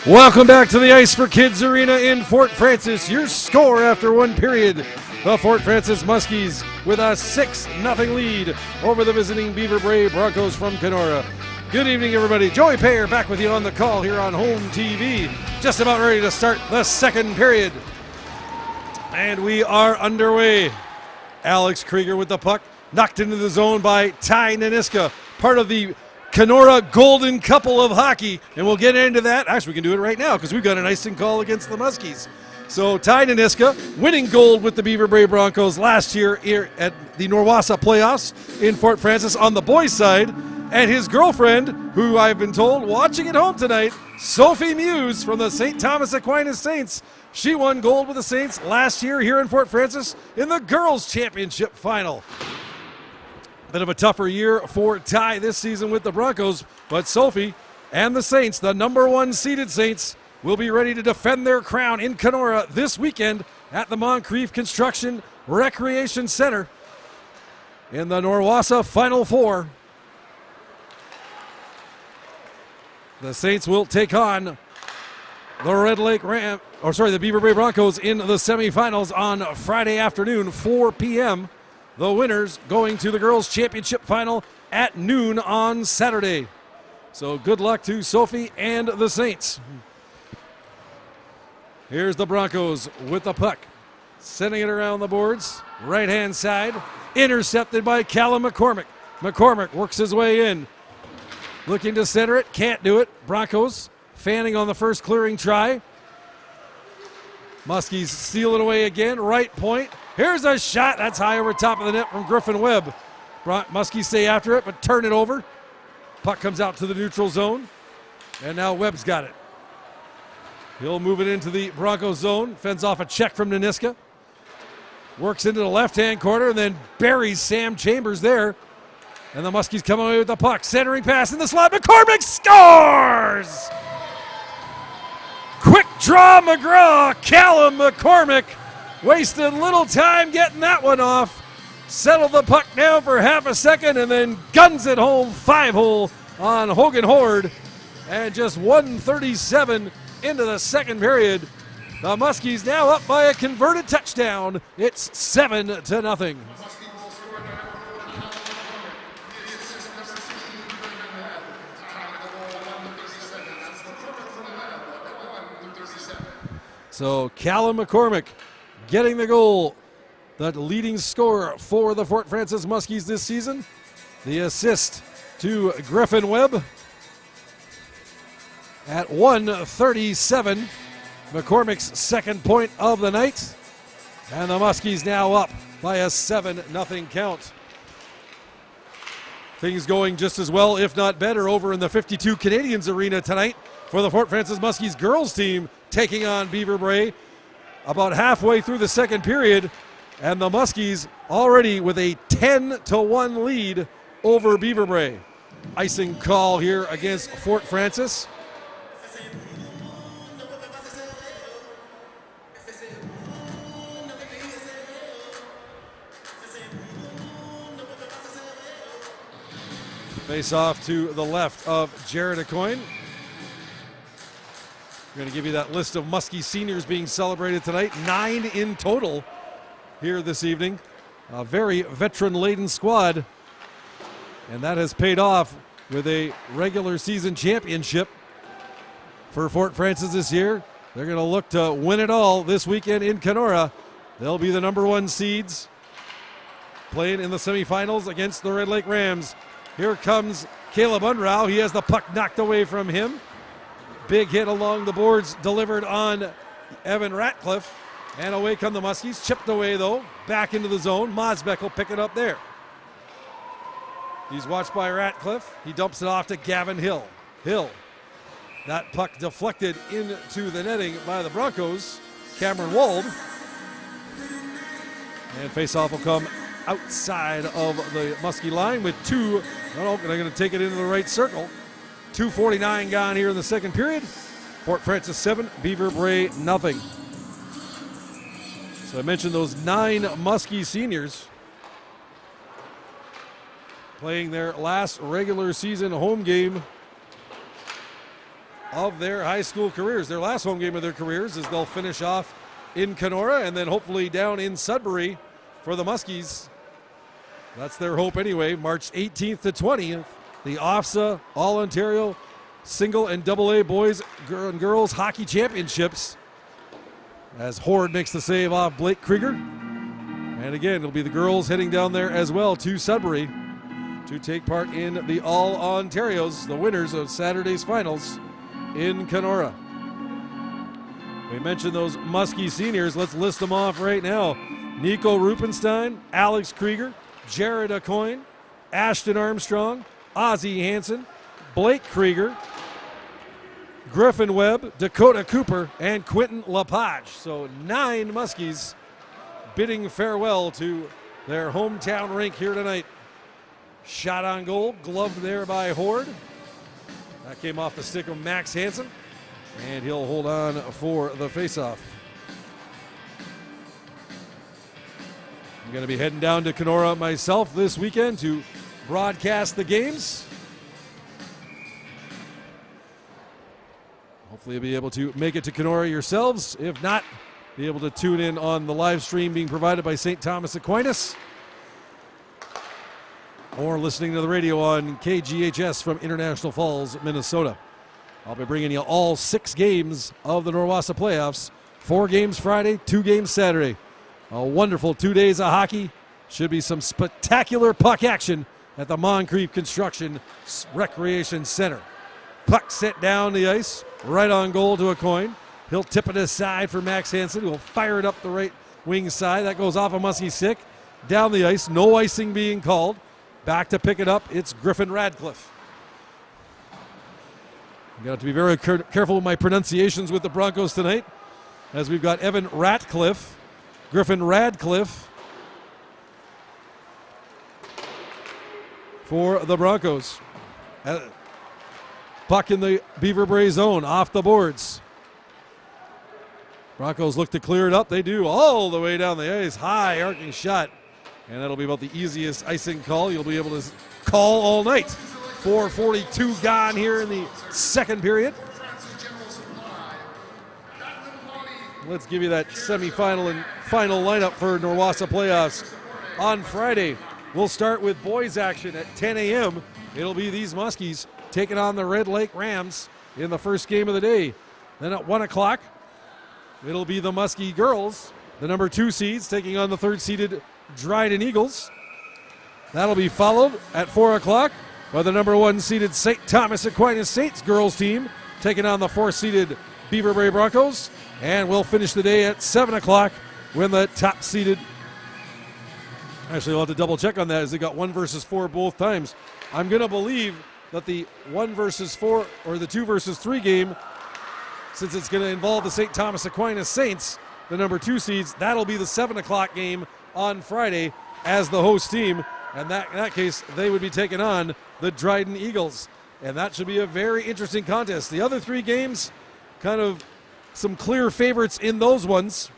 Welcome back to the Ice for Kids Arena in Fort Francis. Your score after one period. The Fort Francis Muskies with a 6-0 lead over the visiting Beaver Bray Broncos from Kenora. Good evening, everybody. Joey Payer back with you on the call here on Home TV. Just about ready to start the second period. And we are underway. Alex Krieger with the puck. Knocked into the zone by Ty Naniska, part of the Kenora Golden Couple of hockey. And we'll get into that. Actually, we can do it right now because we've got an icing call against the Muskies. So Ty Naniska winning gold with the Beaver Bray Broncos last year here at the Norwassa playoffs in Fort Francis on the boys' side. And his girlfriend, who I've been told watching at home tonight, Sophie Muse from the St. Thomas Aquinas Saints. She won gold with the Saints last year here in Fort Francis in the girls' championship final. Bit of a tougher year for Ty this season with the Broncos, but Sophie and the Saints, the number one seeded Saints, will be ready to defend their crown in Kenora this weekend at the Moncrief Construction Recreation Center in the Norwassa Final Four. The Saints will take on the Beaver Bray Broncos in the semifinals on Friday afternoon, 4 p.m. The winners going to the girls' championship final at noon on Saturday. So good luck to Sophie and the Saints. Here's the Broncos with the puck. Sending it around the boards. Right-hand side. Intercepted by Callum McCormick. McCormick works his way in. Looking to center it. Can't do it. Broncos fanning on the first clearing try. Muskies steal it away again. Right point. Here's a shot. That's high over top of the net from Griffin Webb. Muskies stay after it, but turn it over. Puck comes out to the neutral zone. And now Webb's got it. He'll move it into the Broncos zone. Fends off a check from Naniska. Works into the left-hand corner and then buries Sam Chambers there. And the Muskies come away with the puck. Centering pass in the slot. McCormick scores! Quick draw McGraw. Callum McCormick wasted little time getting that one off. Settled the puck down for half a second and then guns it home 5-hole on Hogan Horde. And just 1:37 into the second period. The Muskies now up by a converted touchdown. It's 7-0. So Callum McCormick getting the goal, the leading scorer for the Fort Francis Muskies this season. The assist to Griffin Webb at 1:37. McCormick's second point of the night. And the Muskies now up by a 7-0 count. Things going just as well, if not better, over in the 52 Canadians Arena tonight for the Fort Francis Muskies girls team taking on Beaver Bray. About halfway through the second period, and the Muskies already with a 10-1 lead over Beaver Bray. Icing call here against Fort Francis. Face off to the left of Jared Acoyne. We're going to give you that list of Muskie seniors being celebrated tonight. 9 in total here this evening. A very veteran-laden squad. And that has paid off with a regular season championship for Fort Francis this year. They're going to look to win it all this weekend in Kenora. They'll be the number one seeds playing in the semifinals against the Red Lake Rams. Here comes Caleb Unrau. He has the puck knocked away from him. Big hit along the boards delivered on Evan Ratcliffe. And away come the Muskies. Chipped away, though. Back into the zone. Mosbeck will pick it up there. He's watched by Ratcliffe. He dumps it off to Gavin Hill. Hill. That puck deflected into the netting by the Broncos. Cameron Wald. And faceoff will come outside of the Muskie line with two. No, they're going to take it into the right circle. 2:49 gone here in the second period. Fort Francis 7, Beaver Bray nothing. So I mentioned those 9 Muskie seniors playing their last regular season home game of their high school careers. Their last home game of their careers is they'll finish off in Kenora and then hopefully down in Sudbury for the Muskies. That's their hope anyway. March 18th to 20th, the OFSA All-Ontario Single and AA Boys and Girls Hockey Championships, as Horde makes the save off Blake Krieger. And again, it'll be the girls heading down there as well to Sudbury to take part in the All-Ontarios, the winners of Saturday's finals in Kenora. We mentioned those Muskie seniors. Let's list them off right now. Nico Rupenstein, Alex Krieger, Jared Aucoin, Ashton Armstrong, Ozzie Hansen, Blake Krieger, Griffin Webb, Dakota Cooper, and Quentin Lepage. So 9 Muskies bidding farewell to their hometown rink here tonight. Shot on goal, gloved there by Horde. That came off the stick of Max Hansen, and he'll hold on for the faceoff. I'm going to be heading down to Kenora myself this weekend to broadcast the games. Hopefully you'll be able to make it to Kenora yourselves. If not, be able to tune in on the live stream being provided by St. Thomas Aquinas, or listening to the radio on KGHS from International Falls, Minnesota. I'll be bringing you all 6 games of the Norwassa playoffs. 4 games Friday, 2 games Saturday. A wonderful 2 days of hockey. Should be some spectacular puck action at the Moncrief Construction Recreation Center. Puck set down the ice, right on goal to Aucoin. He'll tip it aside for Max Hansen, who will fire it up the right wing side. That goes off a Muskie stick. Down the ice, no icing being called. Back to pick it up, it's Griffin Radcliffe. I'm going to have to be very careful with my pronunciations with the Broncos tonight, as we've got Evan Ratcliffe, Griffin Radcliffe for the Broncos. Puck in the Beaver Bray zone, off the boards. Broncos look to clear it up. They do, all the way down the ice. High arcing shot. And that'll be about the easiest icing call you'll be able to call all night. 4:42 gone here in the second period. Let's give you that semifinal and final lineup for Norwassa playoffs. On Friday, we'll start with boys action at 10 a.m. It'll be these Muskies taking on the Red Lake Rams in the first game of the day. Then at 1 o'clock, it'll be the Muskie girls, the number 2 seeds, taking on the 3rd-seeded Dryden Eagles. That'll be followed at 4 o'clock by the number 1-seeded St. Thomas Aquinas Saints girls team, taking on the 4th-seeded Beaver Bray Broncos. And we'll finish the day at 7 o'clock when the top-seeded, actually I'll have to double check on that, as they got 1 versus 4 both times. I'm going to believe that the 1 versus 4 or the 2 versus 3 game, since it's going to involve the St. Thomas Aquinas Saints, the number 2 seeds, that'll be the 7 o'clock game on Friday as the host team. And in that case, they would be taking on the Dryden Eagles. And that should be a very interesting contest. The other 3 games, kind of some clear favorites in those ones.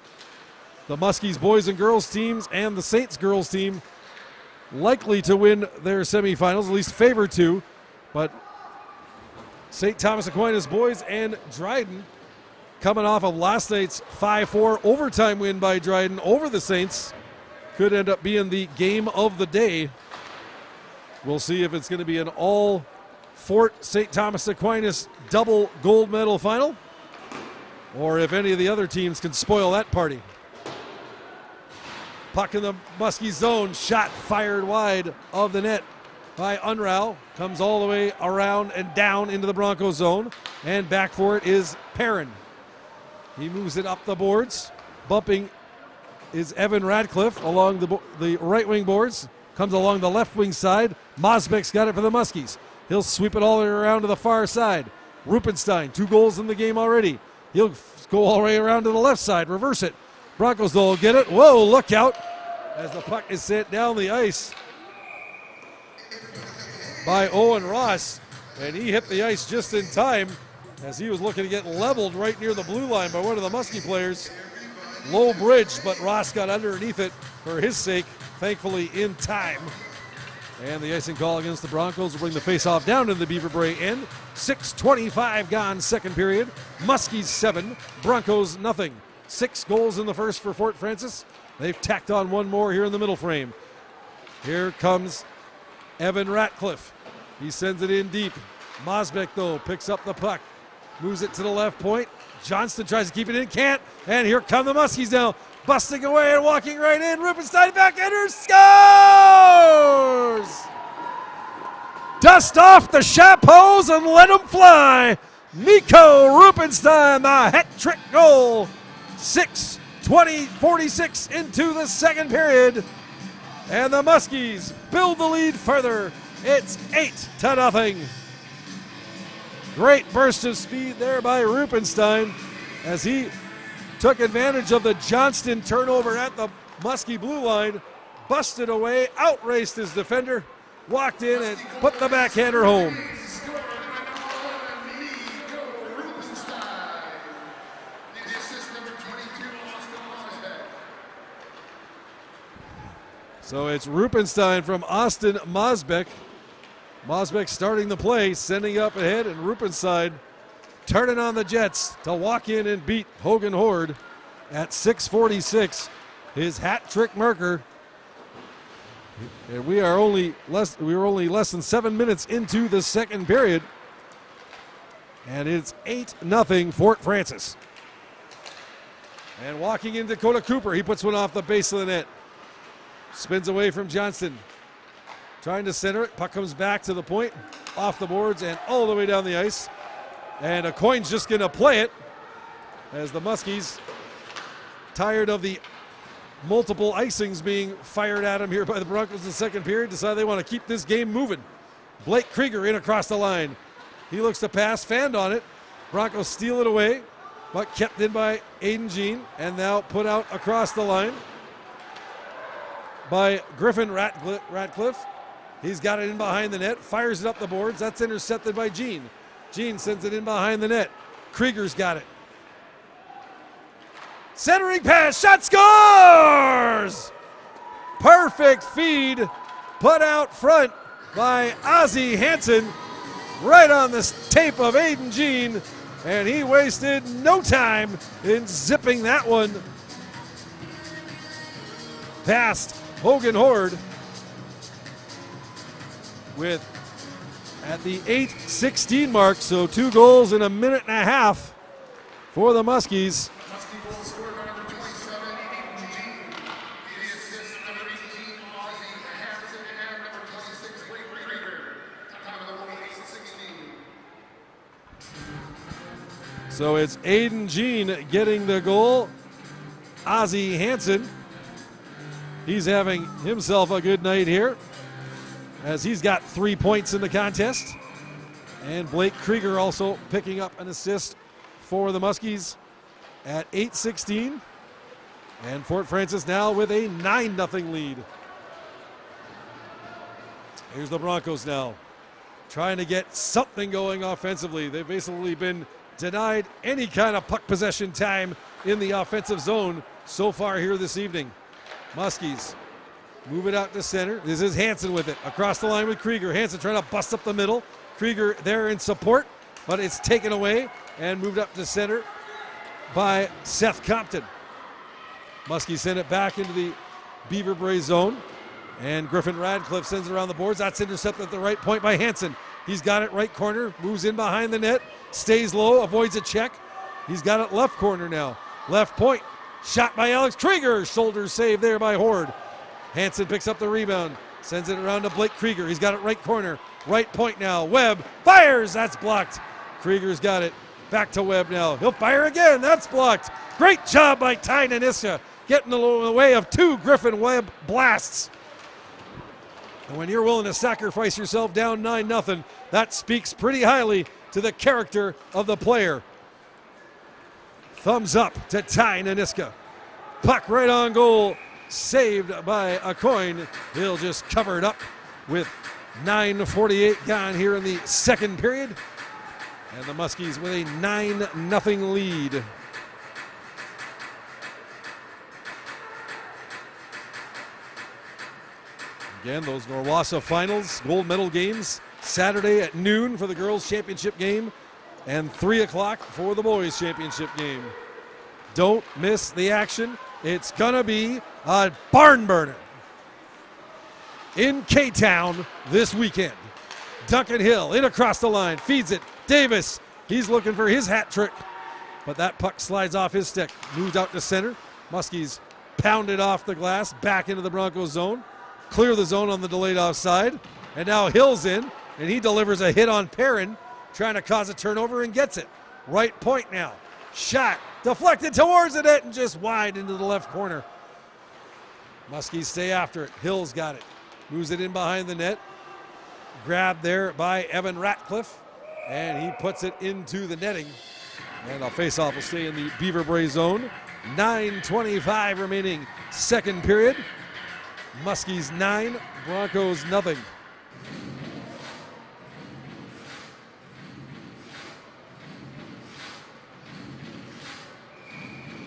The Muskies boys and girls teams and the Saints girls team likely to win their semifinals, at least favored to. But St. Thomas Aquinas boys and Dryden, coming off of last night's 5-4 overtime win by Dryden over the Saints, could end up being the game of the day. We'll see if it's going to be an all Fort St. Thomas Aquinas double gold medal final, or if any of the other teams can spoil that party. Puck in the Muskie zone, shot fired wide of the net by Unrau. Comes all the way around and down into the Broncos zone, and back for it is Perrin. He moves it up the boards. Bumping is Evan Radcliffe along the right wing boards. Comes along the left wing side. Mosbeck's got it for the Muskies. He'll sweep it all the way around to the far side. Rupenstein, 2 goals in the game already. He'll go all the way around to the left side, reverse it. Broncos though will get it. Whoa, look out as the puck is sent down the ice by Owen Ross. And he hit the ice just in time as he was looking to get leveled right near the blue line by one of the Muskie players. Low bridge, but Ross got underneath it for his sake, thankfully in time. And the icing call against the Broncos will bring the faceoff down to the Beaver Bray end. 6:25 gone, second period. Muskies 7, Broncos nothing. 6 goals in the first for Fort Francis. They've tacked on one more here in the middle frame. Here comes Evan Ratcliffe. He sends it in deep. Mosbeck, though, picks up the puck. Moves it to the left point. Johnston tries to keep it in, can't. And here come the Muskies now. Busting away and walking right in. Rubenstein backhander scores! Dust off the chapeaus and let them fly. Mikko Rubenstein, the hat trick goal. 6:20:46 into the second period. And the Muskies build the lead further. It's 8-0. Great burst of speed there by Rubenstein as he took advantage of the Johnston turnover at the Muskie blue line, busted away, outraced his defender, walked in and put the backhander home. So it's Rubenstein from Austin Mosbeck. Mosbeck starting the play, sending up ahead, and Rubenstein turning on the Jets to walk in and beat Hogan Horde at 6:46. His hat trick marker. And we were only less than 7 minutes into the second period. And it's 8-0 Fort Francis. And walking in Dakota Cooper, he puts one off the base of the net. Spins away from Johnston. Trying to center it. Puck comes back to the point, off the boards, and all the way down the ice. And a coin's just going to play it as the Muskies, tired of the multiple icings being fired at them here by the Broncos in the second period, decide they want to keep this game moving. Blake Krieger in across the line. He looks to pass, fanned on it. Broncos steal it away, but kept in by Aiden Jean, and now put out across the line by Griffin Ratcliffe. He's got it in behind the net, fires it up the boards. That's intercepted by Jean. Jean sends it in behind the net. Krieger's got it. Centering pass, shot, scores! Perfect feed put out front by Ozzie Hansen right on the tape of Aiden Jean, and he wasted no time in zipping that one past Hogan Horde with at the 8:16 mark, so 2 goals in a minute and a half for the Muskies. Muskie goal scored by number 27, Aiden Jean. The assist number 18, Ozzie Hansen, and number 26, Blake Krieger. Time of the goal, 8:16. So it's Aiden Jean getting the goal. Ozzie Hansen, he's having himself a good night here, as he's got 3 points in the contest. And Blake Krieger also picking up an assist for the Muskies at 8:16. And Fort Francis now with a 9-0 lead. Here's the Broncos now, trying to get something going offensively. They've basically been denied any kind of puck possession time in the offensive zone so far here this evening. Muskies move it out to center. This is Hansen with it. Across the line with Krieger. Hansen trying to bust up the middle. Krieger there in support, but it's taken away and moved up to center by Seth Compton. Muskies send it back into the Beaver Bray zone, and Griffin Radcliffe sends it around the boards. That's intercepted at the right point by Hansen. He's got it right corner, moves in behind the net, stays low, avoids a check. He's got it left corner now. Left point, shot by Alex Krieger. Shoulder save there by Horde. Hansen picks up the rebound, sends it around to Blake Krieger. He's got it right corner, right point now. Webb fires, that's blocked. Krieger's got it, back to Webb now. He'll fire again, that's blocked. Great job by Ty Naniska, getting in the way of 2 Griffin Webb blasts. And when you're willing to sacrifice yourself down 9-0, that speaks pretty highly to the character of the player. Thumbs up to Ty Naniska. Puck right on goal, saved by Acoin. He'll just cover it up with 9:48 gone here in the second period. And the Muskies with a 9-0 lead. Again, those Norwassa finals, gold medal games, Saturday at noon for the girls' championship game and 3 o'clock for the boys' championship game. Don't miss the action. It's going to be a barn burner in K-Town this weekend. Duncan Hill in across the line, feeds it. Davis, he's looking for his hat trick, but that puck slides off his stick. Moved out to center. Muskies pounded off the glass, back into the Broncos zone. Clear the zone on the delayed offside. And now Hill's in, and he delivers a hit on Perrin, trying to cause a turnover and gets it. Right point now. Shot deflected towards the net and just wide into the left corner. Muskies stay after it. Hill's got it. Moves it in behind the net. Grabbed there by Evan Ratcliffe, and he puts it into the netting. And a faceoff will stay in the Beaver Bray zone. 9:25 remaining second period. Muskies 9, Broncos nothing.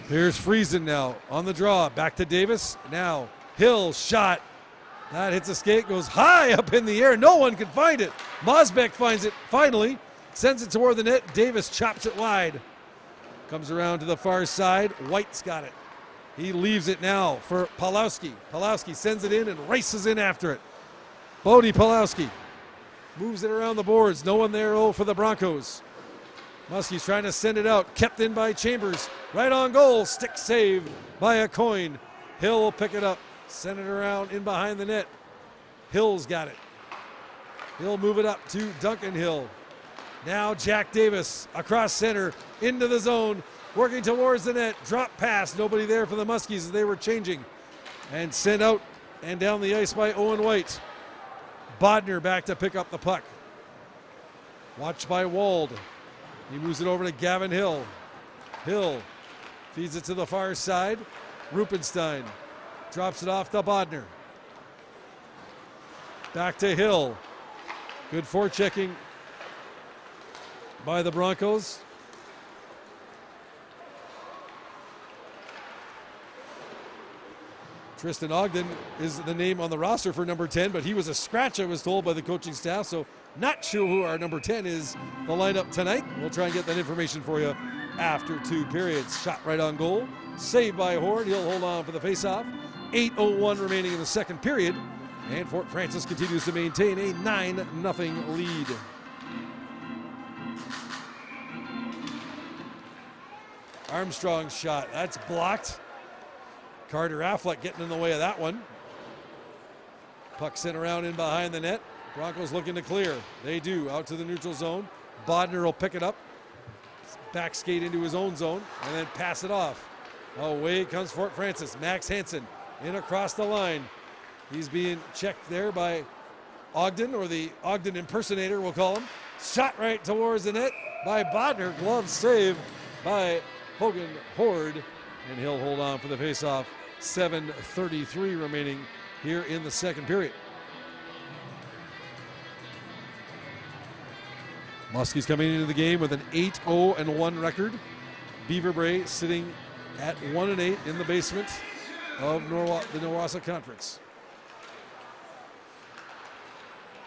Here's Friesen now on the draw. Back to Davis. Now Hill shot. That hits a skate, goes high up in the air. No one can find it. Mosbeck finds it finally. Sends it toward the net. Davis chops it wide. Comes around to the far side. White's got it. He leaves it now for Pawlowski. Pawlowski sends it in and races in after it. Bodie Pawlowski moves it around the boards. No one there for the Broncos. Muskies trying to send it out. Kept in by Chambers. Right on goal. Stick saved by a coin. Hill will pick it up. Send it around in behind the net. Hill's got it. He'll move it up to Duncan Hill. Now Jack Davis across center into the zone. Working towards the net. Drop pass. Nobody there for the Muskies as they were changing. And sent out and down the ice by Owen White. Bodner back to pick up the puck. Watched by Wald. He moves it over to Gavin Hill. Hill feeds it to the far side. Rupenstein drops it off to Bodner. Back to Hill. Good forechecking by the Broncos. Tristan Ogden is the name on the roster for number 10, but he was a scratch, I was told, by the coaching staff, so not sure who our number 10 is the lineup tonight. We'll try and get that information for you after 2 periods. Shot right on goal. Saved by Horde. He'll hold on for the faceoff. 8:01 remaining in the second period. And Fort Francis continues to maintain a 9-0 lead. Armstrong shot. That's blocked. Carter Affleck getting in the way of that one. Puck sent around in behind the net. Broncos looking to clear. They do. Out to the neutral zone. Bodner will pick it up. Back skate into his own zone and then pass it off. Away comes Fort Francis. Max Hansen in across the line. He's being checked there by Ogden, or the Ogden impersonator, we'll call him. Shot right towards the net by Bodner. Glove save by Hogan Horde. And he'll hold on for the faceoff. 7:33 remaining here in the second period. Muskies coming into the game with an 8-0-1 record. Beaver Bray sitting at 1-8 in the basement of the Norwassa Conference.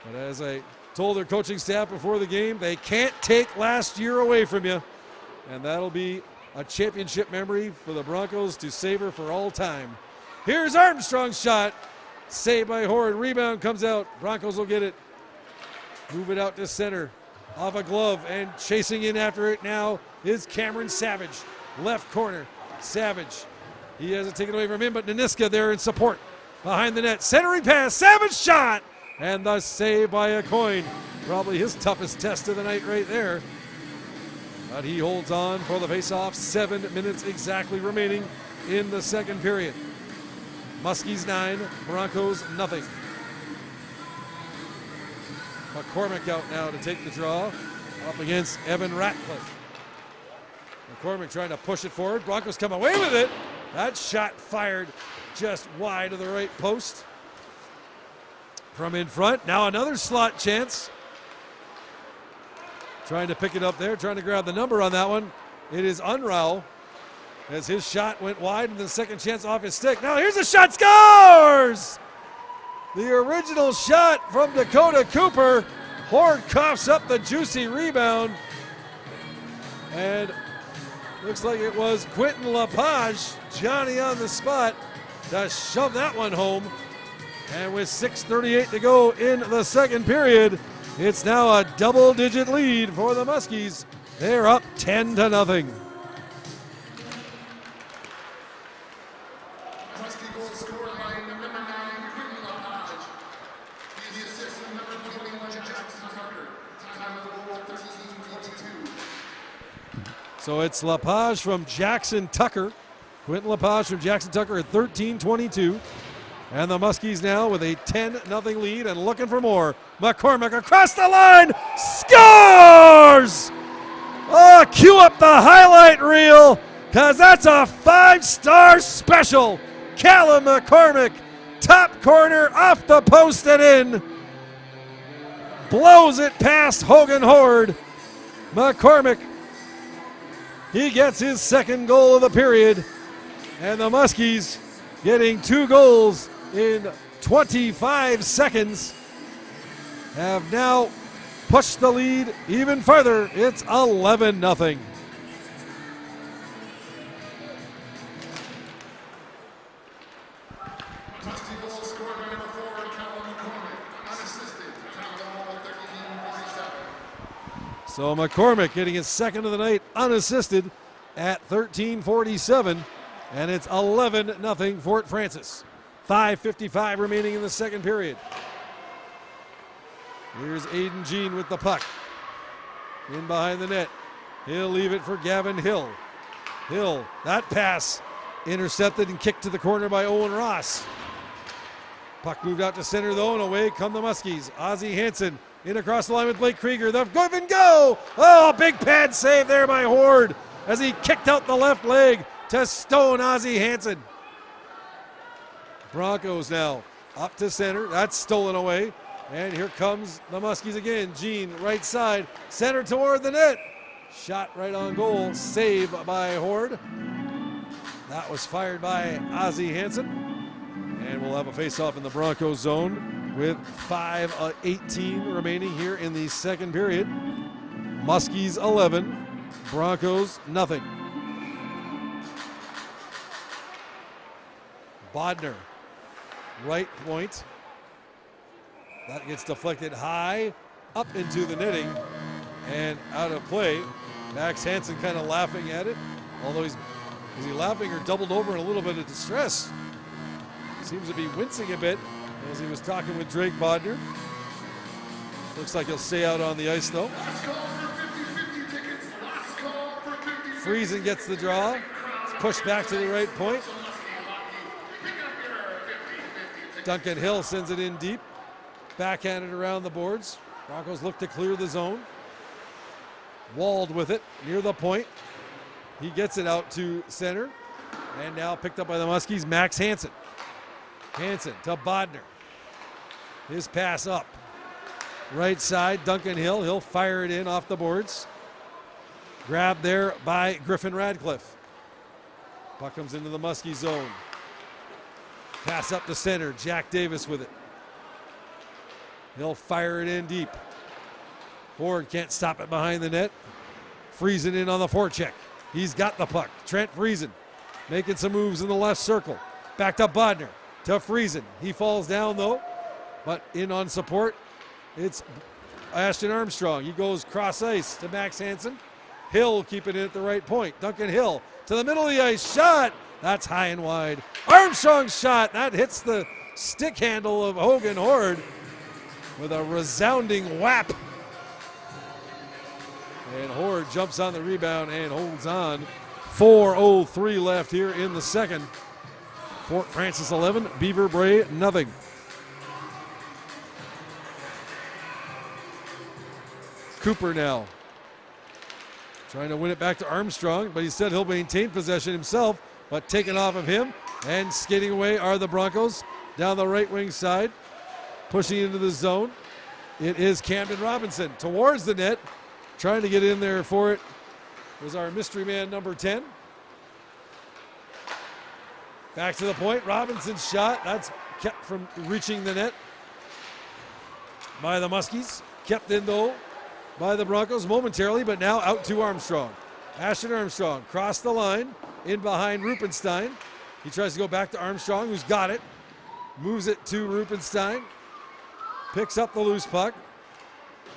But as I told their coaching staff before the game, they can't take last year away from you. And that'll be a championship memory for the Broncos to savor for all time. Here's Armstrong's shot. Saved by Horde. Rebound comes out. Broncos will get it. Move it out to center. Off a glove, and chasing in after it now is Cameron Savage. Left corner. Savage. He has it taken away from him, but Naniska there in support. Behind the net. Centering pass. Savage shot. And the save by a coin. Probably his toughest test of the night right there. But he holds on for the faceoff. 7 minutes exactly remaining in the second period. Muskies 9, Broncos nothing. McCormick out now to take the draw up against Evan Ratcliffe. McCormick trying to push it forward. Broncos come away with it. That shot fired just wide of the right post. From in front. Now another slot chance. Trying to pick it up there, trying to grab the number on that one. It is Unrau, as his shot went wide and the second chance off his stick. Now here's a shot, scores! The original shot from Dakota Cooper. Horde coughs up the juicy rebound. And looks like it was Quentin LaPage, Johnny on the spot, to shove that one home. And with 6:38 to go in the second period, it's now a double-digit lead for the Muskies. They're up 10-0. Muskie goal scorer line, number 9, Quentin LaPage. The assist from number 21, Jackson Tucker. Time of the goal, 13:22. So it's LaPage from Jackson Tucker. Quentin LaPage from Jackson Tucker at 13:22. And the Muskies now with a 10-0 lead and looking for more. McCormick across the line, scores! Oh, cue up the highlight reel, because that's a 5-star special. Callum McCormick, top corner, off the post and in. Blows it past Hogan Horde. McCormick, he gets his second goal of the period. And the Muskies getting 2 goals in 25 seconds have now pushed the lead even further. It's 11-0. Muskie goal scored by number 4, Callum McCormick. Unassisted. Time of the goal, 13:47. So McCormick getting his second of the night unassisted at 13:47. And it's 11-0 Fort Francis. 5:55 remaining in the second period. Here's Aiden Jean with the puck. In behind the net. He'll leave it for Gavin Hill. Hill, that pass intercepted and kicked to the corner by Owen Ross. Puck moved out to center though, and away come the Muskies. Ozzie Hansen in across the line with Blake Krieger. The give and go. Oh, big pad save there by Horde as he kicked out the left leg to stone Ozzie Hansen. Broncos now up to center. That's stolen away. And here comes the Muskies again. Jean, right side, center toward the net. Shot right on goal. Save by Horde. That was fired by Ozzie Hansen. And we'll have a face-off in the Broncos zone with 5:18 remaining here in the second period. Muskies 11, Broncos nothing. Bodner, right point. That gets deflected high up into the netting and out of play. Max Hansen kind of laughing at it, although is he laughing or doubled over in a little bit of distress? Seems to be wincing a bit as he was talking with Drake Bodner. Looks like he'll stay out on the ice though. Last call for 50-50 tickets. Last call for 50-50. Friesen gets the draw. It's pushed back to the right point. Duncan Hill sends it in deep. Backhanded around the boards. Broncos look to clear the zone. Walled with it near the point. He gets it out to center. And now picked up by the Muskies, Max Hansen. Hansen to Bodner. His pass up. Right side, Duncan Hill. He'll fire it in off the boards. Grabbed there by Griffin Radcliffe. Puck comes into the Muskie zone. Pass up to center. Jack Davis with it. He'll fire it in deep. Horde can't stop it behind the net. Friesen in on the forecheck. He's got the puck. Trent Friesen making some moves in the left circle. Back to Bodner. To Friesen. He falls down though, but in on support, it's Ashton Armstrong. He goes cross ice to Max Hansen. Hill keeping it at the right point. Duncan Hill to the middle of the ice. Shot. That's high and wide. Armstrong's shot. That hits the stick handle of Hogan Horde with a resounding whap. And Horde jumps on the rebound and holds on. 4:03 left here in the second. Fort Francis 11, Beaver Bray nothing. Cooper now trying to win it back to Armstrong, but he said he'll maintain possession himself, but taken off of him and skating away are the Broncos down the right wing side, pushing into the zone. It is Camden Robinson towards the net, trying to get in there for it was our mystery man number 10. Back to the point. Robinson's shot. That's kept from reaching the net by the Muskies. Kept in, though, by the Broncos momentarily, but now out to Armstrong. Ashton Armstrong crossed the line in behind Rupenstein. He tries to go back to Armstrong, who's got it. Moves it to Rupenstein. Picks up the loose puck.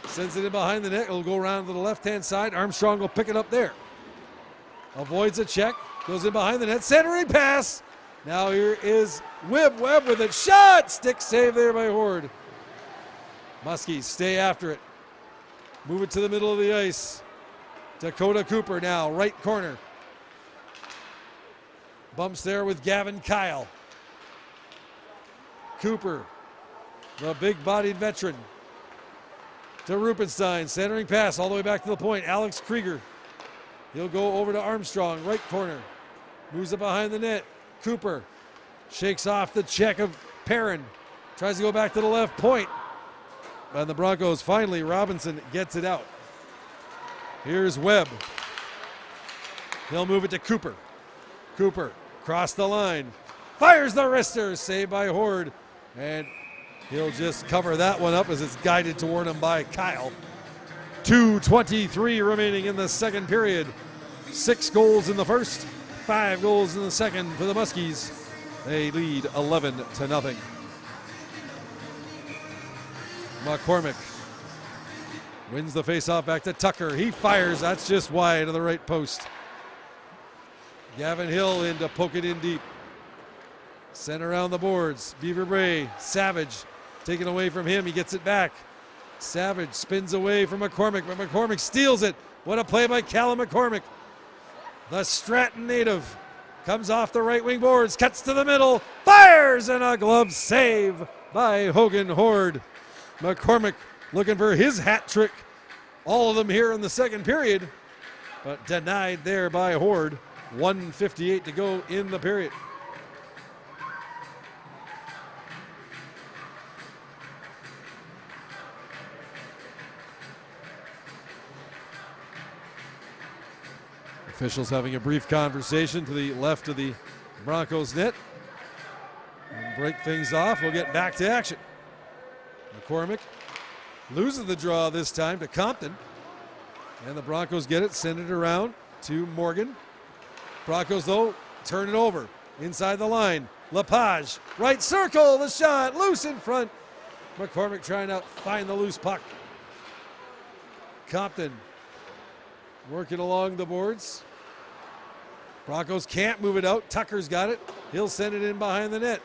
Sends it in behind the net. It'll go around to the left-hand side. Armstrong will pick it up there. Avoids a check. Goes in behind the net. Centering pass. Now here is Webb with it. Shot! Stick save there by Horde. Muskies stay after it. Move it to the middle of the ice. Dakota Cooper now, right corner. Bumps there with Gavin Kyle. Cooper, the big-bodied veteran. To Rupenstein, centering pass all the way back to the point. Alex Krieger. He'll go over to Armstrong, right corner. Moves it behind the net. Cooper shakes off the check of Perrin. Tries to go back to the left point. And the Broncos finally, Robinson gets it out. Here's Webb. He'll move it to Cooper. Cooper, cross the line. Fires the wrister, saved by Horde. And he'll just cover that one up as it's guided toward him by Kyle. 2:23 remaining in the second period. 6 goals in the first, 5 goals in the second for the Muskies. They lead 11-0. McCormick wins the faceoff back to Tucker. He fires. That's just wide of the right post. Gavin Hill in to poke it in deep. Sent around the boards. Beaver Bray. Savage taken away from him. He gets it back. Savage spins away from McCormick, but McCormick steals it. What a play by Callum McCormick. The Stratton native comes off the right wing boards, cuts to the middle, fires, and a glove save by Hogan Horde. McCormick looking for his hat trick. All of them here in the second period, but denied there by Horde. 1:58 to go in the period. Officials having a brief conversation to the left of the Broncos net. And break things off. We'll get back to action. McCormick loses the draw this time to Compton. And the Broncos get it, send it around to Morgan. Broncos, though, turn it over inside the line. Lepage, right circle, the shot, loose in front. McCormick trying to find the loose puck. Compton working along the boards. Broncos can't move it out. Tucker's got it. He'll send it in behind the net.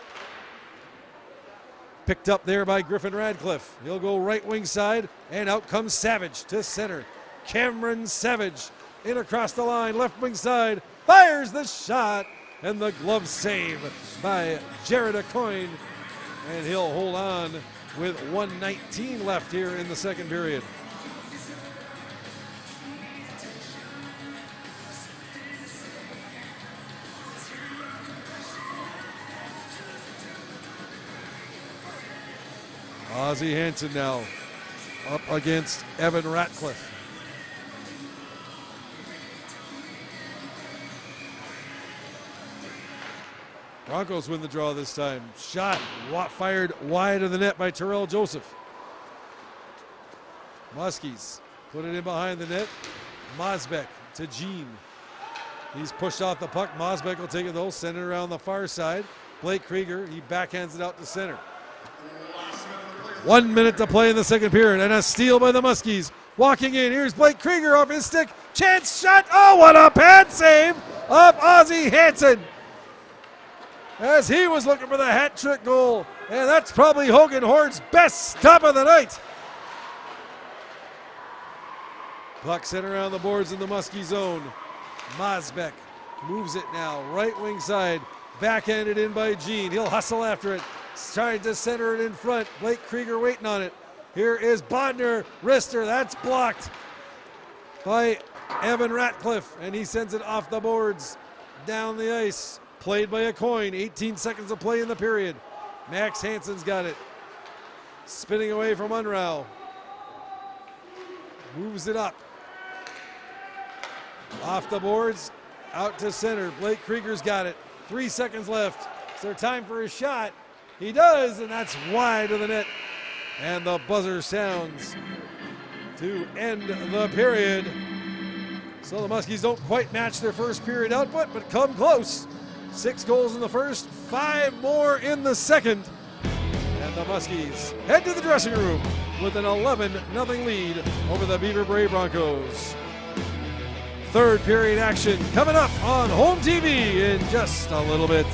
Picked up there by Griffin Radcliffe. He'll go right wing side, and out comes Savage to center. Cameron Savage in across the line, left wing side, fires the shot, and the glove save by Jared Acoyne. And he'll hold on with 1:19 left here in the second period. Ozzie Hansen now up against Evan Ratcliffe. Broncos win the draw this time. Shot fired wide of the net by Terrell Joseph. Muskies put it in behind the net. Mosbeck to Jean. He's pushed off the puck. Mosbeck will take it though, send it around the far side. Blake Krieger, he backhands it out to center. 1 minute to play in the second period, and a steal by the Muskies. Walking in, here's Blake Krieger off his stick. Chance shot. Oh, what a pad save of Ozzie Hansen, as he was looking for the hat trick goal. And that's probably Hogan Horde's best stop of the night. Puck sent around the boards in the Muskie zone. Mosbeck moves it now, right wing side. Backhanded in by Jean. He'll hustle after it. Trying to center it in front. Blake Krieger waiting on it. Here is Bodner. Wrister, that's blocked by Evan Ratcliffe, and he sends it off the boards down the ice. Played by Acoyne. 18 seconds of play in the period. Max Hansen's got it. Spinning away from Unrau. Moves it up. Off the boards, out to center. Blake Krieger's got it. 3 seconds left. Is there time for a shot? He does, and that's wide of the net. And the buzzer sounds to end the period. So the Muskies don't quite match their first period output, but come close. 6 goals in the first, 5 more in the second. And the Muskies head to the dressing room with an 11-0 lead over the Beaver Brave Broncos. Third period action coming up on home TV in just a little bit.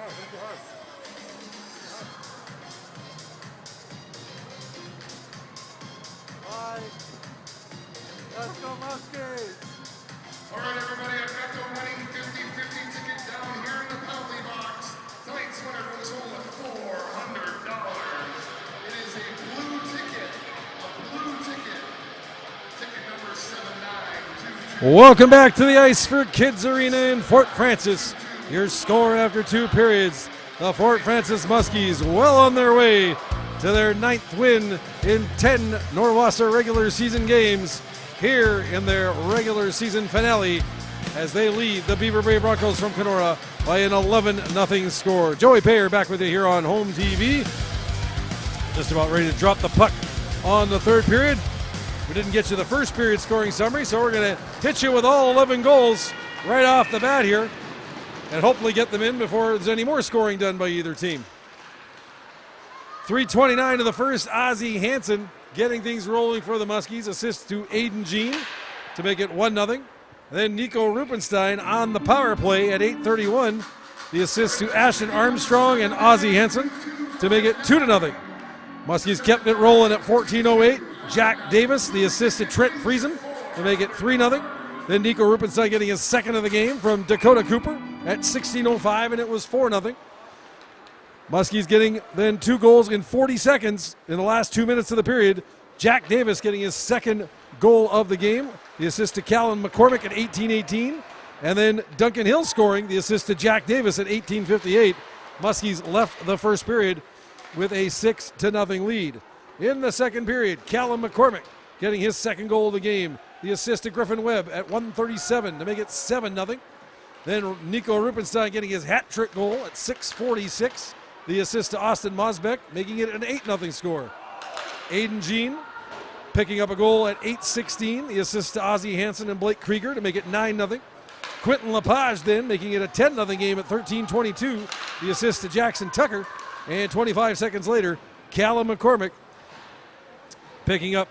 Let's go Muskies! All right, everybody, I've got the winning 50-50 ticket down here in the penalty box. Tonight's winner goes home with $400. It is a blue ticket. Ticket number 7922. Welcome back to the Ice for Kids Arena in Fort Francis. Your score after 2 periods. The Fort Francis Muskies well on their way to their 9th win in 10 Norwassa regular season games here in their regular season finale as they lead the Beaver Bay Broncos from Kenora by an 11-0 score. Joey Payer back with you here on home TV. Just about ready to drop the puck on the 3rd period. We didn't get you the 1st period scoring summary, so we're going to hit you with all 11 goals right off the bat here and hopefully get them in before there's any more scoring done by either team. 3:29 of the first, Ozzie Hansen getting things rolling for the Muskies. Assist to Aiden Jean to make it 1-0. Then Nico Rupenstein on the power play at 8:31. The assist to Ashton Armstrong and Ozzie Hansen to make it 2-0. Muskies kept it rolling at 14:08. Jack Davis, the assist to Trent Friesen to make it 3-0. Then Nico Rupenstein getting his 2nd of the game from Dakota Cooper at 16:05, and it was 4-0. Muskies getting then 2 goals in 40 seconds in the last 2 minutes of the period. Jack Davis getting his 2nd goal of the game. The assist to Callan McCormick at 18:18. And then Duncan Hill scoring the assist to Jack Davis at 18:58. Muskies left the 1st period with a 6-0 lead. In the 2nd period, Callan McCormick getting his 2nd goal of the game. The assist to Griffin Webb at 1:37 to make it 7-0. Then Nico Rupenstein getting his hat trick goal at 6:46. The assist to Austin Mosbeck, making it an 8-0 score. Aiden Jean picking up a goal at 8:16. The assist to Ozzie Hansen and Blake Krieger to make it 9-0. Quentin Lepage then making it a 10-0 game at 13:22. The assist to Jackson Tucker. And 25 seconds later, Callum McCormick picking up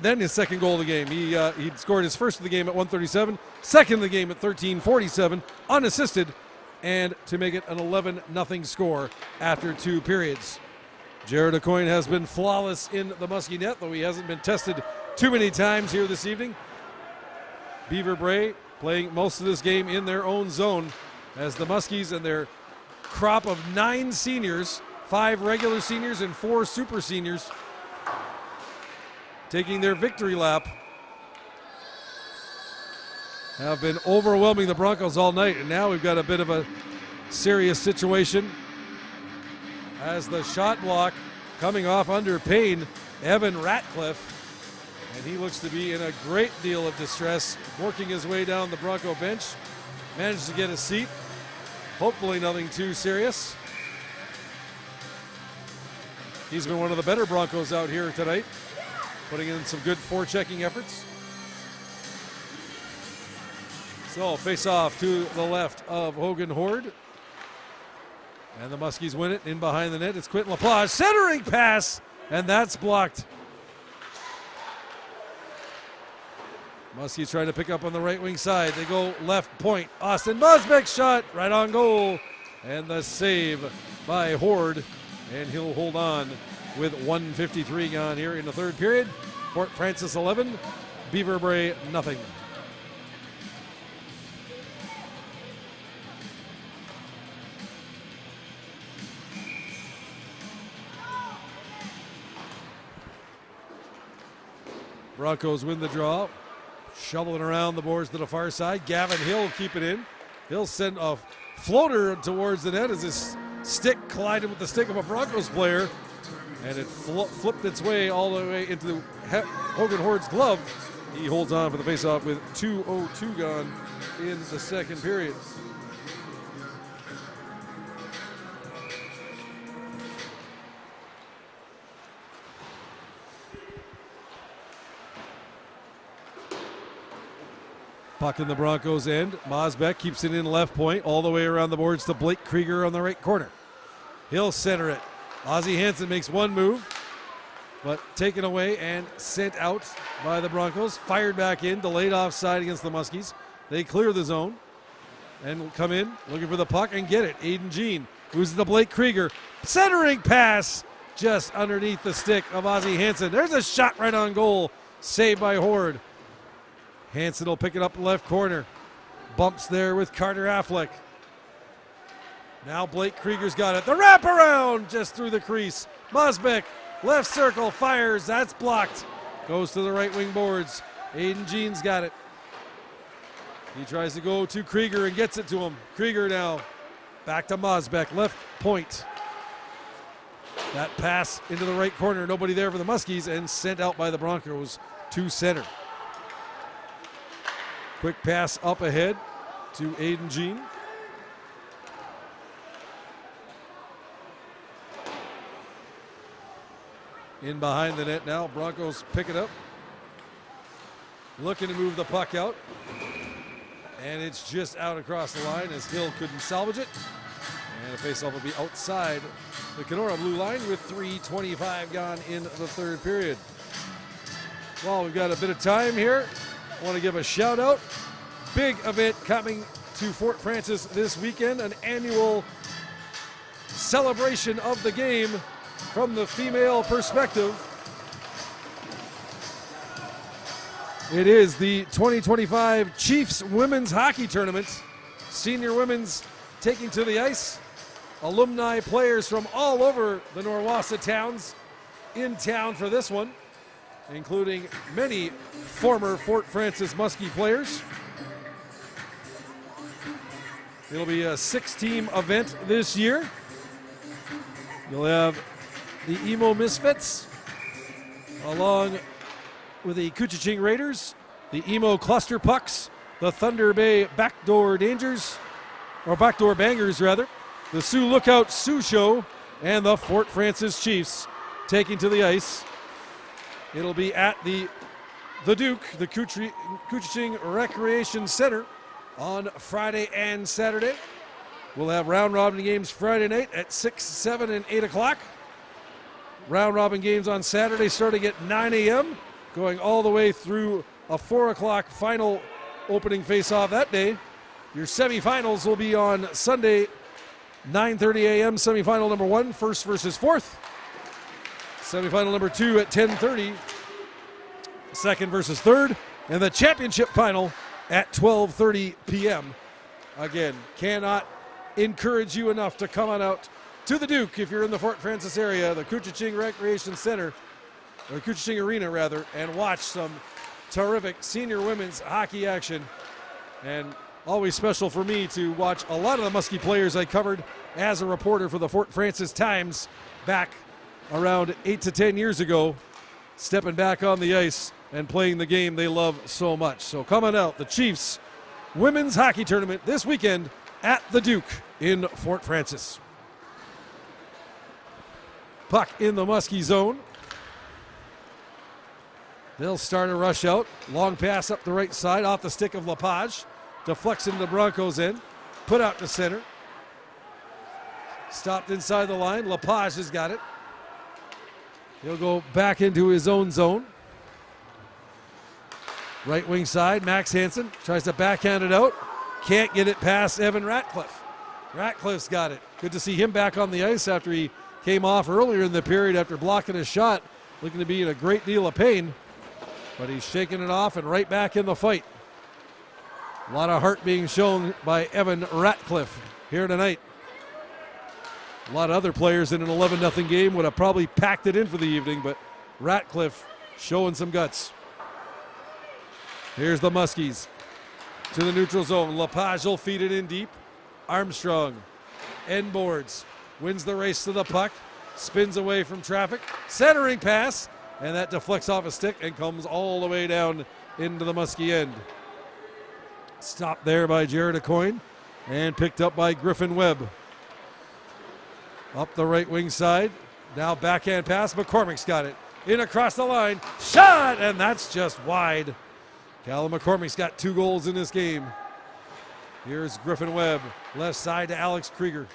then his 2nd goal of the game. He scored his 1st of the game at 1:37, 2nd of the game at 13:47, unassisted, and to make it an 11-0 score after 2 periods. Jared Aucoin has been flawless in the Muskie net, though he hasn't been tested too many times here this evening. Beaver Bray playing most of this game in their own zone as the Muskies and their crop of 9 seniors, 5 regular seniors and 4 super seniors, taking their victory lap, have been overwhelming the Broncos all night. And now we've got a bit of a serious situation as the shot block coming off under Payne, Evan Ratcliffe. And he looks to be in a great deal of distress, working his way down the Bronco bench. Managed to get a seat. Hopefully nothing too serious. He's been one of the better Broncos out here tonight, putting in some good forechecking efforts. So face off to the left of Hogan Horde. And the Muskies win it in behind the net. It's Quentin Lepage, centering pass, and that's blocked. Muskies trying to pick up on the right wing side. They go left point. Austin Mosbeck shot right on goal. And the save by Horde. And he'll hold on with 1:53 gone here in the 3rd period. Fort Francis 11, Beaver Bray nothing. Broncos win the draw. Shoveling around the boards to the far side. Gavin Hill keep it in. He'll send a floater towards the net as his stick collided with the stick of a Broncos player. And it flipped its way all the way into Hogan Horde's glove. He holds on for the faceoff with 2:02 gone in the 2nd period. Puck in the Broncos' end. Mosbeck keeps it in left point all the way around the boards to Blake Krieger on the right corner. He'll center it. Ozzie Hansen makes one move, but taken away and sent out by the Broncos. Fired back in, delayed offside against the Muskies. They clear the zone. and come in looking for the puck and get it. Aiden Jean moves to Blake Krieger. Centering pass just underneath the stick of Ozzie Hansen. There's a shot right on goal. Saved by Horde. Hansen will pick it up left corner. Bumps there with Carter Affleck. Now Blake Krieger's got it. The wraparound just through the crease. Mosbeck, left circle, fires. That's blocked. Goes to the right wing boards. Aiden Jean's got it. He tries to go to Krieger and gets it to him. Krieger now back to Mosbeck, left point. That pass into the right corner. Nobody there for the Muskies and sent out by the Broncos to center. Quick pass up ahead to Aiden Jean. In behind the net now. Broncos pick it up. Looking to move the puck out. And it's just out across the line as Hill couldn't salvage it. And a faceoff will be outside the Kenora blue line with 3:25 gone in the third period. Well, we've got a bit of time here. I want to give a shout out. Big event coming to Fort Francis this weekend, an annual celebration of the game from the female perspective. It is the 2025 Chiefs Women's Hockey Tournament. Senior women's taking to the ice. Alumni players from all over the Norwassa towns in town for this one, including many former Fort Francis Muskie players. It'll be a 6-team event this year. You'll have the Emo Misfits, along with the Couchiching Raiders, the Emo Cluster Pucks, the Thunder Bay Backdoor Dangers, or Backdoor Bangers rather, the Sioux Lookout Sioux Show, and the Fort Francis Chiefs taking to the ice. It'll be at the Duke, the Couchiching Recreation Center, on Friday and Saturday. We'll have round robin games Friday night at 6, 7, and 8 o'clock. Round robin games on Saturday starting at 9 a.m., going all the way through a 4 o'clock final opening face-off that day. Your semifinals will be on Sunday, 9:30 a.m. Semifinal number 1, first versus fourth. Semifinal number 2 at 10:30, second versus third. And the championship final at 12:30 p.m. Again, cannot encourage you enough to come on out to the Duke if you're in the Fort Francis area, the Couchiching Recreation Center, or Couchiching Arena rather, and watch some terrific senior women's hockey action. And always special for me to watch a lot of the Muskie players I covered as a reporter for the Fort Francis Times back around 8 to 10 years ago, stepping back on the ice and playing the game they love so much. So come on out, the Chiefs Women's Hockey Tournament this weekend at the Duke in Fort Francis. Puck in the Muskie zone. They'll start a rush out. Long pass up the right side off the stick of Lepage. Deflects into the Broncos end. Put out to center. Stopped inside the line. Lepage has got it. He'll go back into his own zone. Right wing side, Max Hansen tries to backhand it out. Can't get it past Evan Ratcliffe. Ratcliffe's got it. Good to see him back on the ice after he came off earlier in the period after blocking a shot. Looking to be in a great deal of pain. But he's shaking it off and right back in the fight. A lot of heart being shown by Evan Ratcliffe here tonight. A lot of other players in an 11-0 game would have probably packed it in for the evening, but Ratcliffe showing some guts. Here's the Muskies to the neutral zone. Lepage will feed it in deep. Armstrong, end boards, wins the race to the puck, spins away from traffic, centering pass, and that deflects off a stick and comes all the way down into the Muskie end. Stopped there by Jared Aucoin and picked up by Griffin Webb. Up the right wing side, now backhand pass, McCormick's got it. In across the line, shot, and that's just wide. Callum McCormick's got 2 goals in this game. Here's Griffin Webb, left side to Alex Krieger.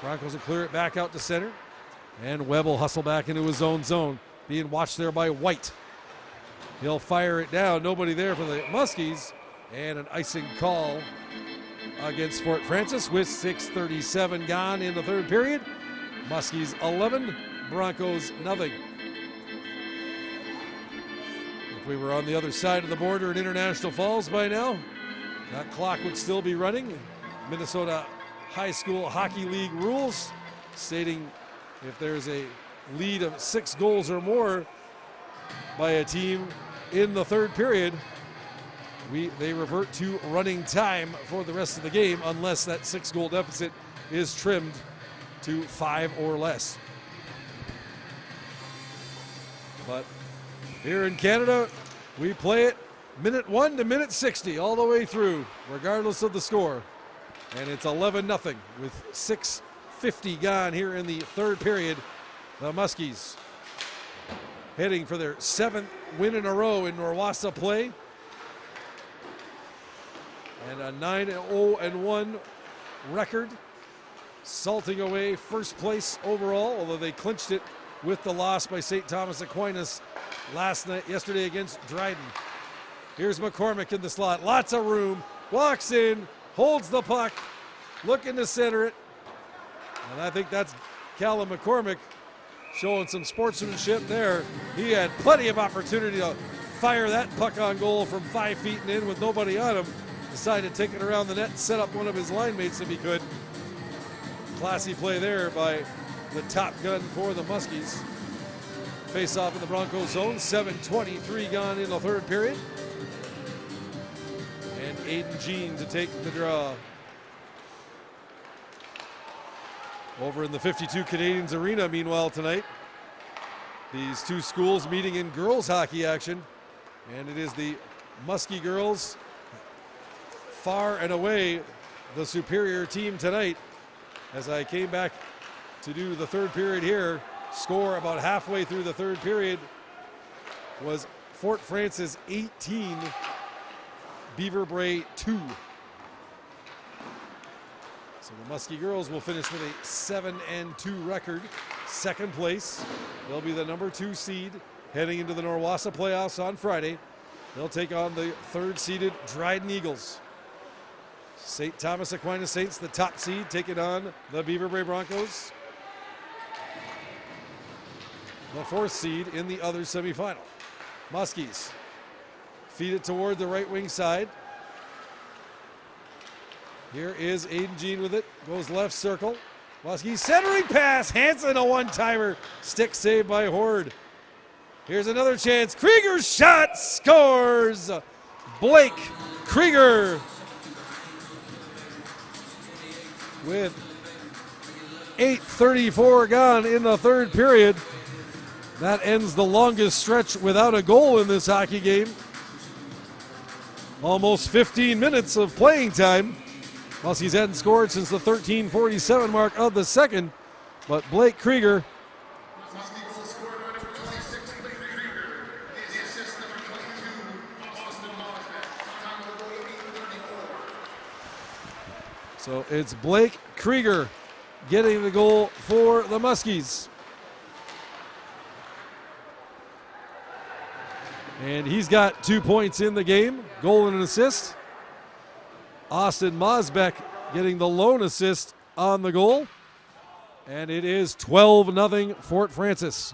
Broncos will clear it back out to center, and Webb will hustle back into his own zone, being watched there by White. He'll fire it down, nobody there for the Muskies, and an icing call against Fort Francis with 6:37 gone in the third period. Muskies 11, Broncos nothing. If we were on the other side of the border in International Falls by now, that clock would still be running. Minnesota High School Hockey League rules stating if there's a lead of 6 goals or more by a team in the third period, they revert to running time for the rest of the game unless that 6-goal deficit is trimmed to 5 or less. But here in Canada, we play it minute 1 to minute 60 all the way through, regardless of the score. And it's 11-0 with 6:50 gone here in the third period. The Muskies heading for their 7th win in a row in Norwassa play. And a 9-0-1 record, salting away first place overall, although they clinched it with the loss by St. Thomas Aquinas yesterday against Dryden. Here's McCormick in the slot, lots of room, walks in, holds the puck, looking to center it. And I think that's Callum McCormick showing some sportsmanship there. He had plenty of opportunity to fire that puck on goal from 5 feet and in with nobody on him. Decided to take it around the net and set up one of his line mates if he could. Classy play there by the top gun for the Muskies. Face off in the Broncos zone, 7:23 gone in the third period. And Aiden Jean to take the draw. Over in the 52 Canadians Arena, meanwhile, tonight, these two schools meeting in girls hockey action. And it is the Muskie girls, far and away the superior team tonight. As I came back to do the third period here, score about halfway through the third period was Fort Francis 18, Beaver Bray 2. So the Muskie girls will finish with a 7-2 record, second place. They'll be the number 2 seed heading into the Norwassa playoffs on Friday. They'll take on the third-seeded Dryden Eagles. St. Thomas Aquinas Saints, the top seed, taking on the Beaver Bray Broncos, the 4th seed in the other semifinal. Muskies feed it toward the right wing side. Here is Aiden Jean with it, goes left circle. Muskies centering pass, Hansen a one-timer, stick saved by Horde. Here's another chance, Krieger's shot, scores! Blake Krieger with 8:34 gone in the third period. That ends the longest stretch without a goal in this hockey game. Almost 15 minutes of playing time. Muskies hadn't scored since the 13:47 mark of the second, but Blake Krieger So it's Blake Krieger getting the goal for the Muskies. And he's got 2 points in the game, goal and an assist. Austin Mosbeck getting the lone assist on the goal. And it is 12-0 Fort Francis.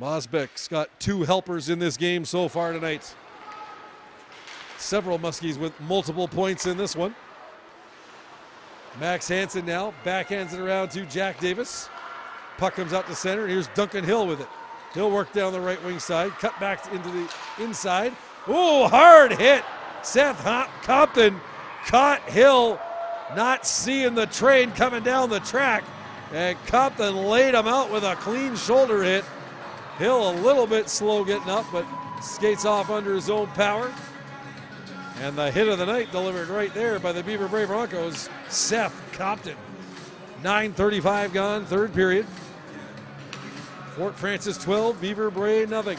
Mosbeck's got 2 helpers in this game so far tonight. Several Muskies with multiple points in this one. Max Hansen now backhands it around to Jack Davis. Puck comes out to center, and here's Duncan Hill with it. He'll work down the right wing side, cut back into the inside. Ooh, hard hit. Seth Compton caught Hill, not seeing the train coming down the track, and Compton laid him out with a clean shoulder hit. Hill a little bit slow getting up, but skates off under his own power. And the hit of the night delivered right there by the Beaver Bray Broncos, Seth Compton. 9:35 gone, third period. Fort Francis 12, Beaver Bray nothing.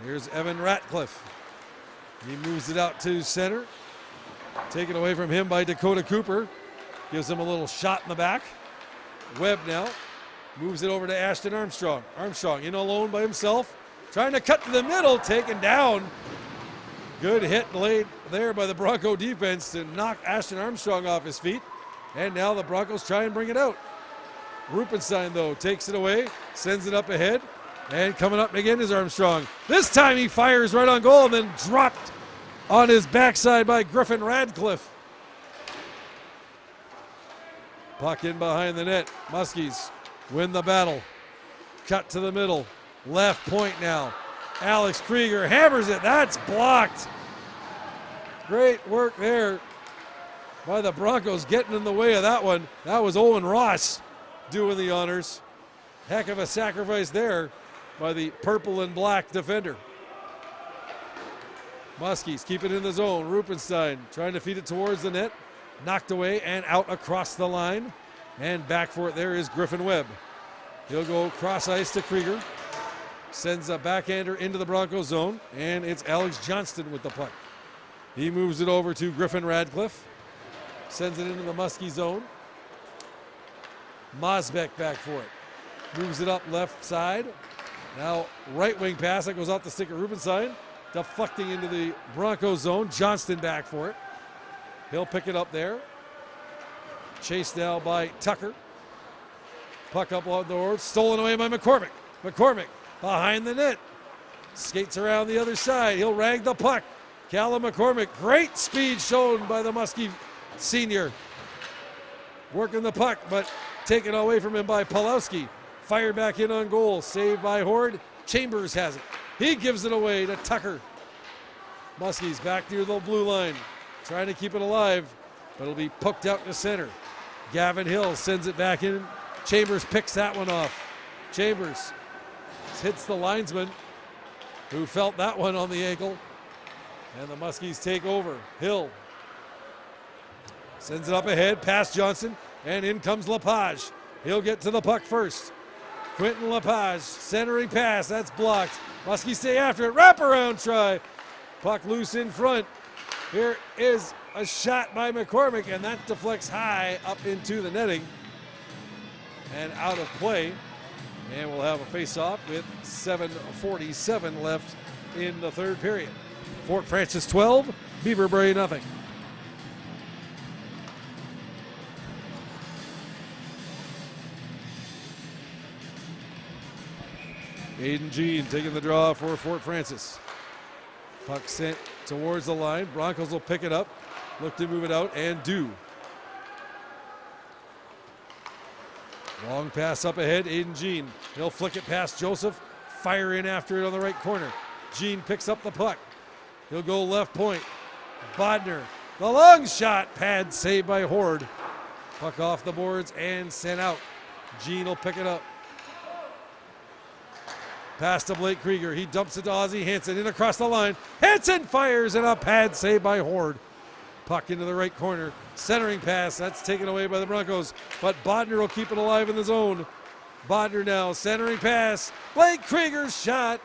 Here's Evan Ratcliffe. He moves it out to center. Taken away from him by Dakota Cooper. Gives him a little shot in the back. Webb now Moves it over to Ashton Armstrong. Armstrong in alone by himself. Trying to cut to the middle, taken down. Good hit laid there by the Bronco defense to knock Ashton Armstrong off his feet. And now the Broncos try and bring it out. Rupenstein, though, takes it away, sends it up ahead. And coming up again is Armstrong. This time he fires right on goal and then dropped on his backside by Griffin Radcliffe. Puck in behind the net. Muskies win the battle. Cut to the middle. Left point now. Alex Krieger hammers it. That's blocked. Great work there by the Broncos getting in the way of that one. That was Owen Ross doing the honors. Heck of a sacrifice there by the purple and black defender. Muskies keep it in the zone. Rupenstein trying to feed it towards the net. Knocked away and out across the line. And back for it there is Griffin Webb. He'll go cross ice to Krieger. Sends a backhander into the Broncos zone. And it's Alex Johnston with the puck. He moves it over to Griffin Radcliffe. Sends it into the Muskie zone. Mosbeck back for it. Moves it up left side. Now right wing pass that goes off the stick of Rubenstein. Deflecting into the Broncos zone. Johnston back for it. He'll pick it up there. Chased now by Tucker. Puck up on the board. Stolen away by McCormick. McCormick behind the net. Skates around the other side. He'll rag the puck. Callum McCormick. Great speed shown by the Muskie senior. Working the puck, but taken away from him by Pulowski. Fired back in on goal. Saved by Horde. Chambers has it. He gives it away to Tucker. Muskies back near the blue line. Trying to keep it alive, but it'll be poked out to center. Gavin Hill sends it back in. Chambers picks that one off. Chambers hits the linesman who felt that one on the ankle. And the Muskies take over. Hill sends it up ahead past Johnson, and in comes Lepage. He'll get to the puck first. Quentin Lepage, centering pass, that's blocked. Muskies stay after it, wraparound try. Puck loose in front. Here is a shot by McCormick, and that deflects high up into the netting and out of play. And we'll have a face-off with 7:47 left in the third period. Fort Francis 12, Beaver Bray nothing. Aiden Jean taking the draw for Fort Francis. Puck sent towards the line. Broncos will pick it up. Look to move it out and do. Long pass up ahead. Aiden Jean. He'll flick it past Joseph. Fire in after it on the right corner. Jean picks up the puck. He'll go left point. Bodner. The long shot. Pad saved by Horde. Puck off the boards and sent out. Jean will pick it up. Pass to Blake Krieger. He dumps it to Ozzie Hansen in across the line. Hansen fires and a pad saved by Horde. Puck into the right corner. Centering pass. That's taken away by the Broncos. But Bodner will keep it alive in the zone. Bodner now. Centering pass. Blake Krieger's shot.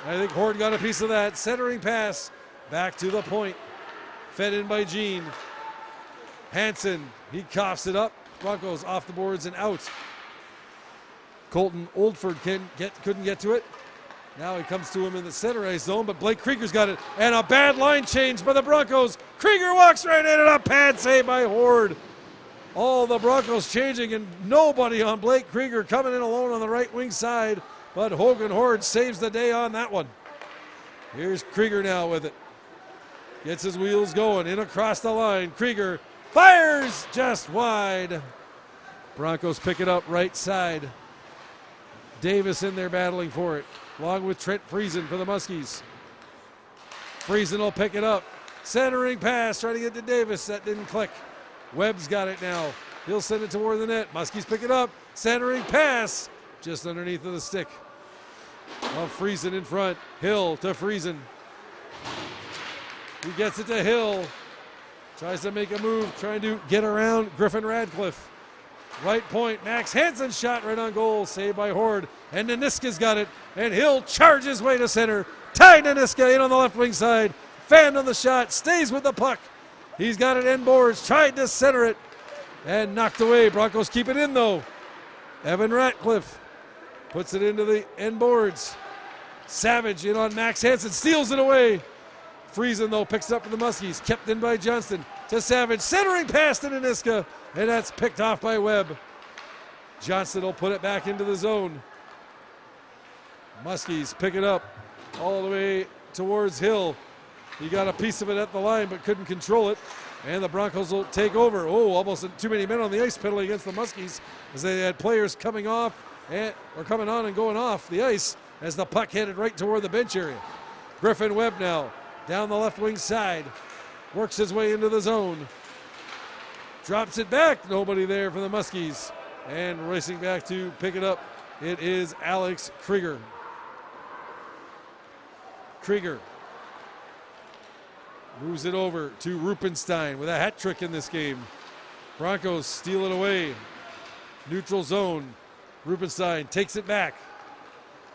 I think Horde got a piece of that. Centering pass. Back to the point. Fed in by Jean. Hansen. He coughs it up. Broncos off the boards and out. Colton Oldford couldn't get to it. Now he comes to him in the center ice zone, but Blake Krieger's got it. And a bad line change by the Broncos. Krieger walks right in and a pad save by Horde. All the Broncos changing and nobody on Blake Krieger coming in alone on the right wing side. But Hogan Horde saves the day on that one. Here's Krieger now with it. Gets his wheels going in across the line. Krieger fires just wide. Broncos pick it up right side. Davis in there battling for it, along with Trent Friesen for the Muskies. Friesen will pick it up. Centering pass, trying to get to Davis. That didn't click. Webb's got it now. He'll send it toward the net. Muskies pick it up. Centering pass, just underneath of the stick. Well, Friesen in front. Hill to Friesen. He gets it to Hill. Tries to make a move, trying to get around Griffin Radcliffe. Right point, Max Hansen shot right on goal, saved by Horde. And Naniska's got it, and Hill charges way to center. Ty Naniska in on the left wing side. Fanned on the shot, stays with the puck. He's got it end boards, tried to center it, and knocked away. Broncos keep it in though. Evan Ratcliffe puts it into the end boards. Savage in on Max Hansen, steals it away. Friesen, though, picks it up for the Muskies. Kept in by Johnston to Savage. Centering pass to Niska, and that's picked off by Webb. Johnston will put it back into the zone. Muskies pick it up all the way towards Hill. He got a piece of it at the line but couldn't control it. And the Broncos will take over. Oh, almost too many men on the ice penalty against the Muskies as they had players coming off or coming on and going off the ice as the puck headed right toward the bench area. Griffin Webb now down the left wing side. Works his way into the zone. Drops it back. Nobody there for the Muskies. And racing back to pick it up, it is Alex Krieger. Krieger moves it over to Rupenstein with a hat trick in this game. Broncos steal it away. Neutral zone. Rupenstein takes it back.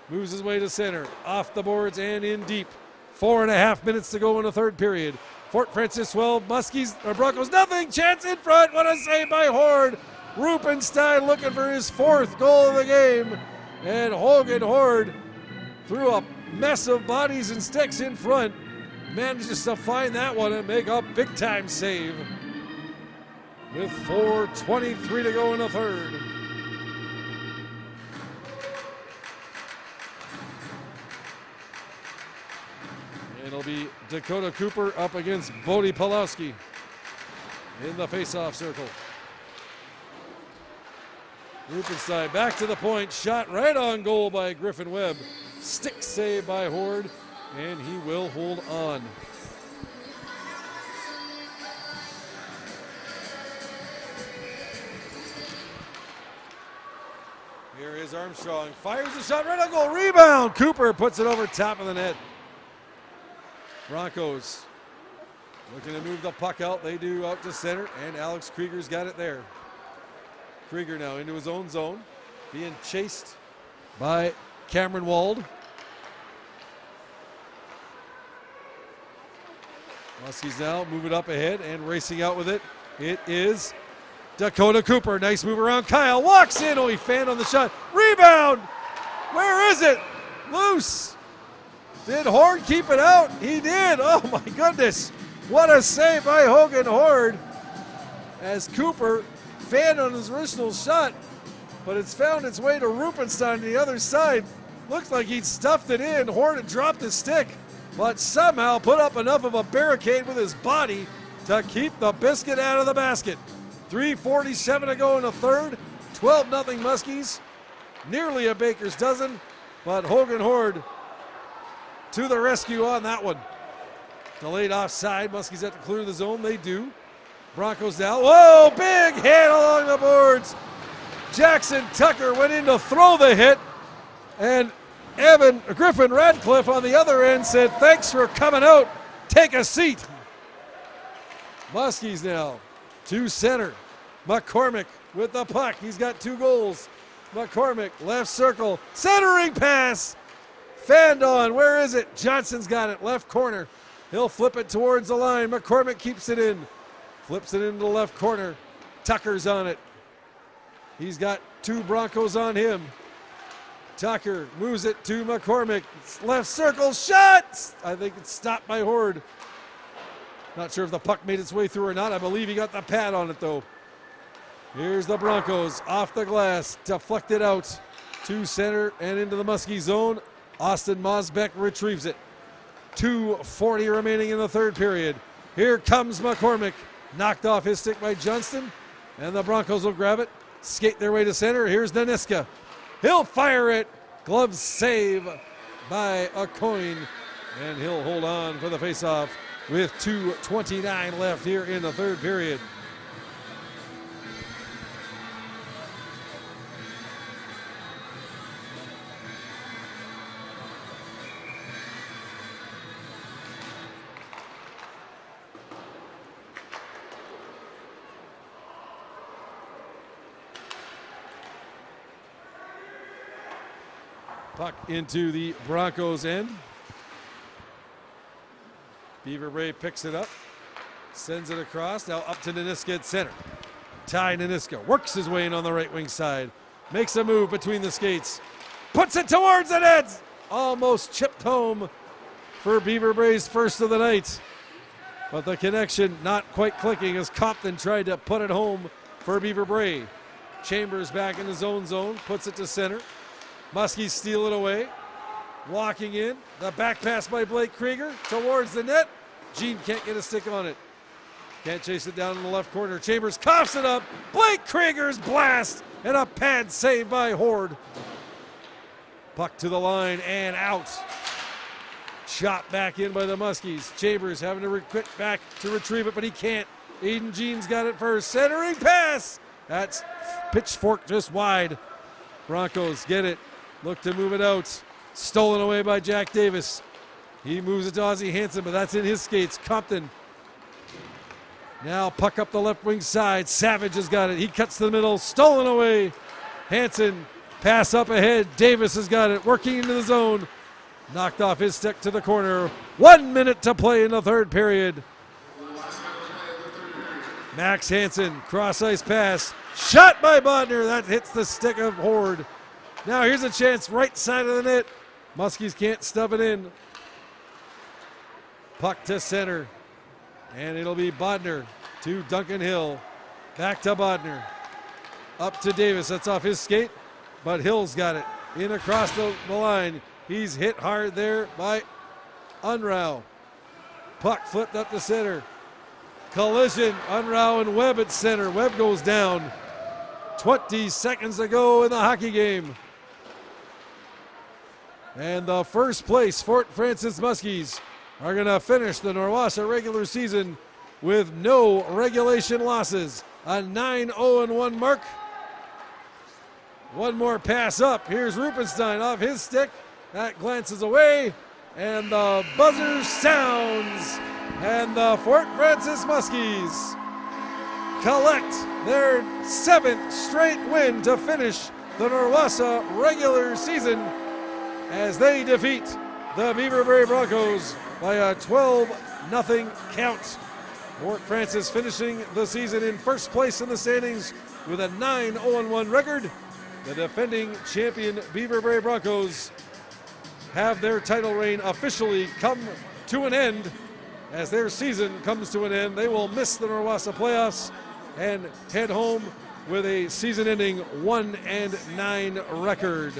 Moves his way to center. Off the boards and in deep. 4.5 minutes to go in the third period. Fort Francis 12, Muskies, or Broncos nothing. Chance in front. What a save by Horde. Rupenstein looking for his 4th goal of the game. And Hogan Horde, through a mess of bodies and sticks in front, manages to find that one and make a big-time save with 4:23 to go in the third. It'll be Dakota Cooper up against Bodie Pawlowski in the face-off circle. Rupenstein back to the point, shot right on goal by Griffin Webb. Stick save by Horde, and he will hold on. Here is Armstrong, fires the shot right on goal, rebound. Cooper puts it over top of the net. Broncos looking to move the puck out. They do out to center, and Alex Krieger's got it there. Krieger now into his own zone, being chased by Cameron Wald. Muskies now move it up ahead and racing out with it. It is Dakota Cooper. Nice move around. Kyle walks in. Oh, he fanned on the shot. Rebound. Where is it? Loose. Did Horde keep it out? He did. Oh, my goodness. What a save by Hogan Horde as Cooper fanned on his original shot, but it's found its way to Rupenstein on the other side. Looks like he'd stuffed it in. Horde had dropped his stick, but somehow put up enough of a barricade with his body to keep the biscuit out of the basket. 3:47 to go in the third. 12-0 Muskies. Nearly a baker's dozen, but Hogan Horde to the rescue on that one. Delayed offside. Muskies have to clear the zone. They do. Broncos now. Whoa, big hit along the boards. Jackson Tucker went in to throw the hit, and Griffin Radcliffe on the other end said, "Thanks for coming out. Take a seat." Muskies now to center. McCormick with the puck. He's got 2 goals. McCormick, left circle, centering pass. Fanned on. Where is it? Johnson's got it. Left corner. He'll flip it towards the line. McCormick keeps it in. Flips it into the left corner. Tucker's on it. He's got 2 Broncos on him. Tucker moves it to McCormick. Left circle shot. I think it's stopped by Horde. Not sure if the puck made its way through or not. I believe he got the pad on it though. Here's the Broncos off the glass. Deflected out to center and into the Muskie zone. Austin Mosbeck retrieves it. 2:40 remaining in the third period. Here comes McCormick. Knocked off his stick by Johnston. And the Broncos will grab it. Skate their way to center. Here's Niska. He'll fire it. Glove save by Aucoin. And he'll hold on for the faceoff with 2:29 left here in the third period. Puck into the Broncos end. Beaver Ray picks it up, sends it across, now up to Niska at center. Ty Niska works his way in on the right wing side. makes a move between the skates, puts it towards the net, almost chipped home for Beaver Bray's first of the night. But the connection not quite clicking as Compton tried to put it home for Beaver Bray. Chambers back in his own zone, puts it to center. Muskies steal it away. Walking in, the back pass by Blake Krieger towards the net. Gene can't get a stick on it. Can't chase it down in the left corner. Chambers coughs it up. Blake Krieger's blast and a pad save by Horde. Puck to the line and out. Shot back in by the Muskies. Chambers having to quit back to retrieve it, but he can't. Eden Jean's got it first. Centering pass. That's pitchfork just wide. Broncos get it. Look to move it out. Stolen away by Jack Davis. He moves it to Ozzie Hansen, but that's in his skates. Compton. Now puck up the left wing side. Savage has got it. He cuts to the middle. Stolen away. Hansen. Pass up ahead. Davis has got it. Working into the zone. Knocked off his stick to the corner. 1 minute to play in the third period. Max Hansen, cross ice pass. Shot by Bodner. That hits the stick of Horde. Now here's a chance right side of the net. Muskies can't stuff it in. Puck to center. And it'll be Bodner to Duncan Hill. Back to Bodner. Up to Davis. That's off his skate. But Hill's got it. In across the line. He's hit hard there by Unrau. Puck flipped up the center. Collision. Unrau and Webb at center. Webb goes down. 20 seconds to go in the hockey game. And the first place Fort Francis Muskies are going to finish the Norwassa regular season with no regulation losses. A 9-0-1 mark. One more pass up. Here's Rupenstein off his stick. That glances away. And the buzzer sounds. And the Fort Francis Muskies collect their 7th straight win to finish the Norwassa regular season as they defeat the Beaver Bray Broncos by a 12-0 count. Fort Francis finishing the season in first place in the standings with a 9-0-1 record. The defending champion Beaver Bray Broncos have their title reign officially come to an end. As their season comes to an end, they will miss the Norwassa playoffs and head home with a season-ending 1-9 record.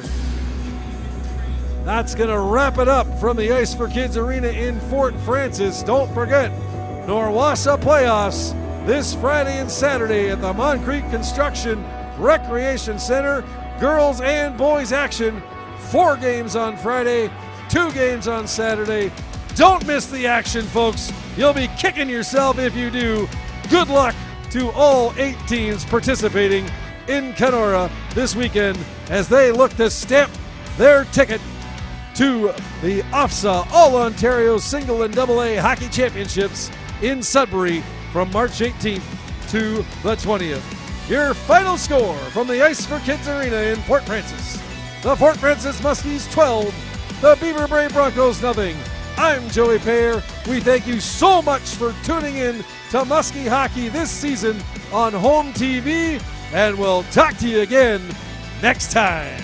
That's going to wrap it up from the Ice for Kids Arena in Fort Francis. Don't forget, Norwassa playoffs this Friday and Saturday at the Moncrief Construction Recreation Center. Girls and boys action. 4 games on Friday, 2 games on Saturday. Don't miss the action, folks. You'll be kicking yourself if you do. Good luck to all 8 teams participating in Kenora this weekend as they look to stamp their ticket to the OFSA All-Ontario Single and AA Hockey Championships in Sudbury from March 18th to the 20th. Your final score from the Ice for Kids Arena in Fort Francis. The Fort Francis Muskies 12, the Beaver Bray Broncos nothing. I'm Joey Payer. We thank you so much for tuning in to Muskie Hockey this season on Home TV, and we'll talk to you again next time.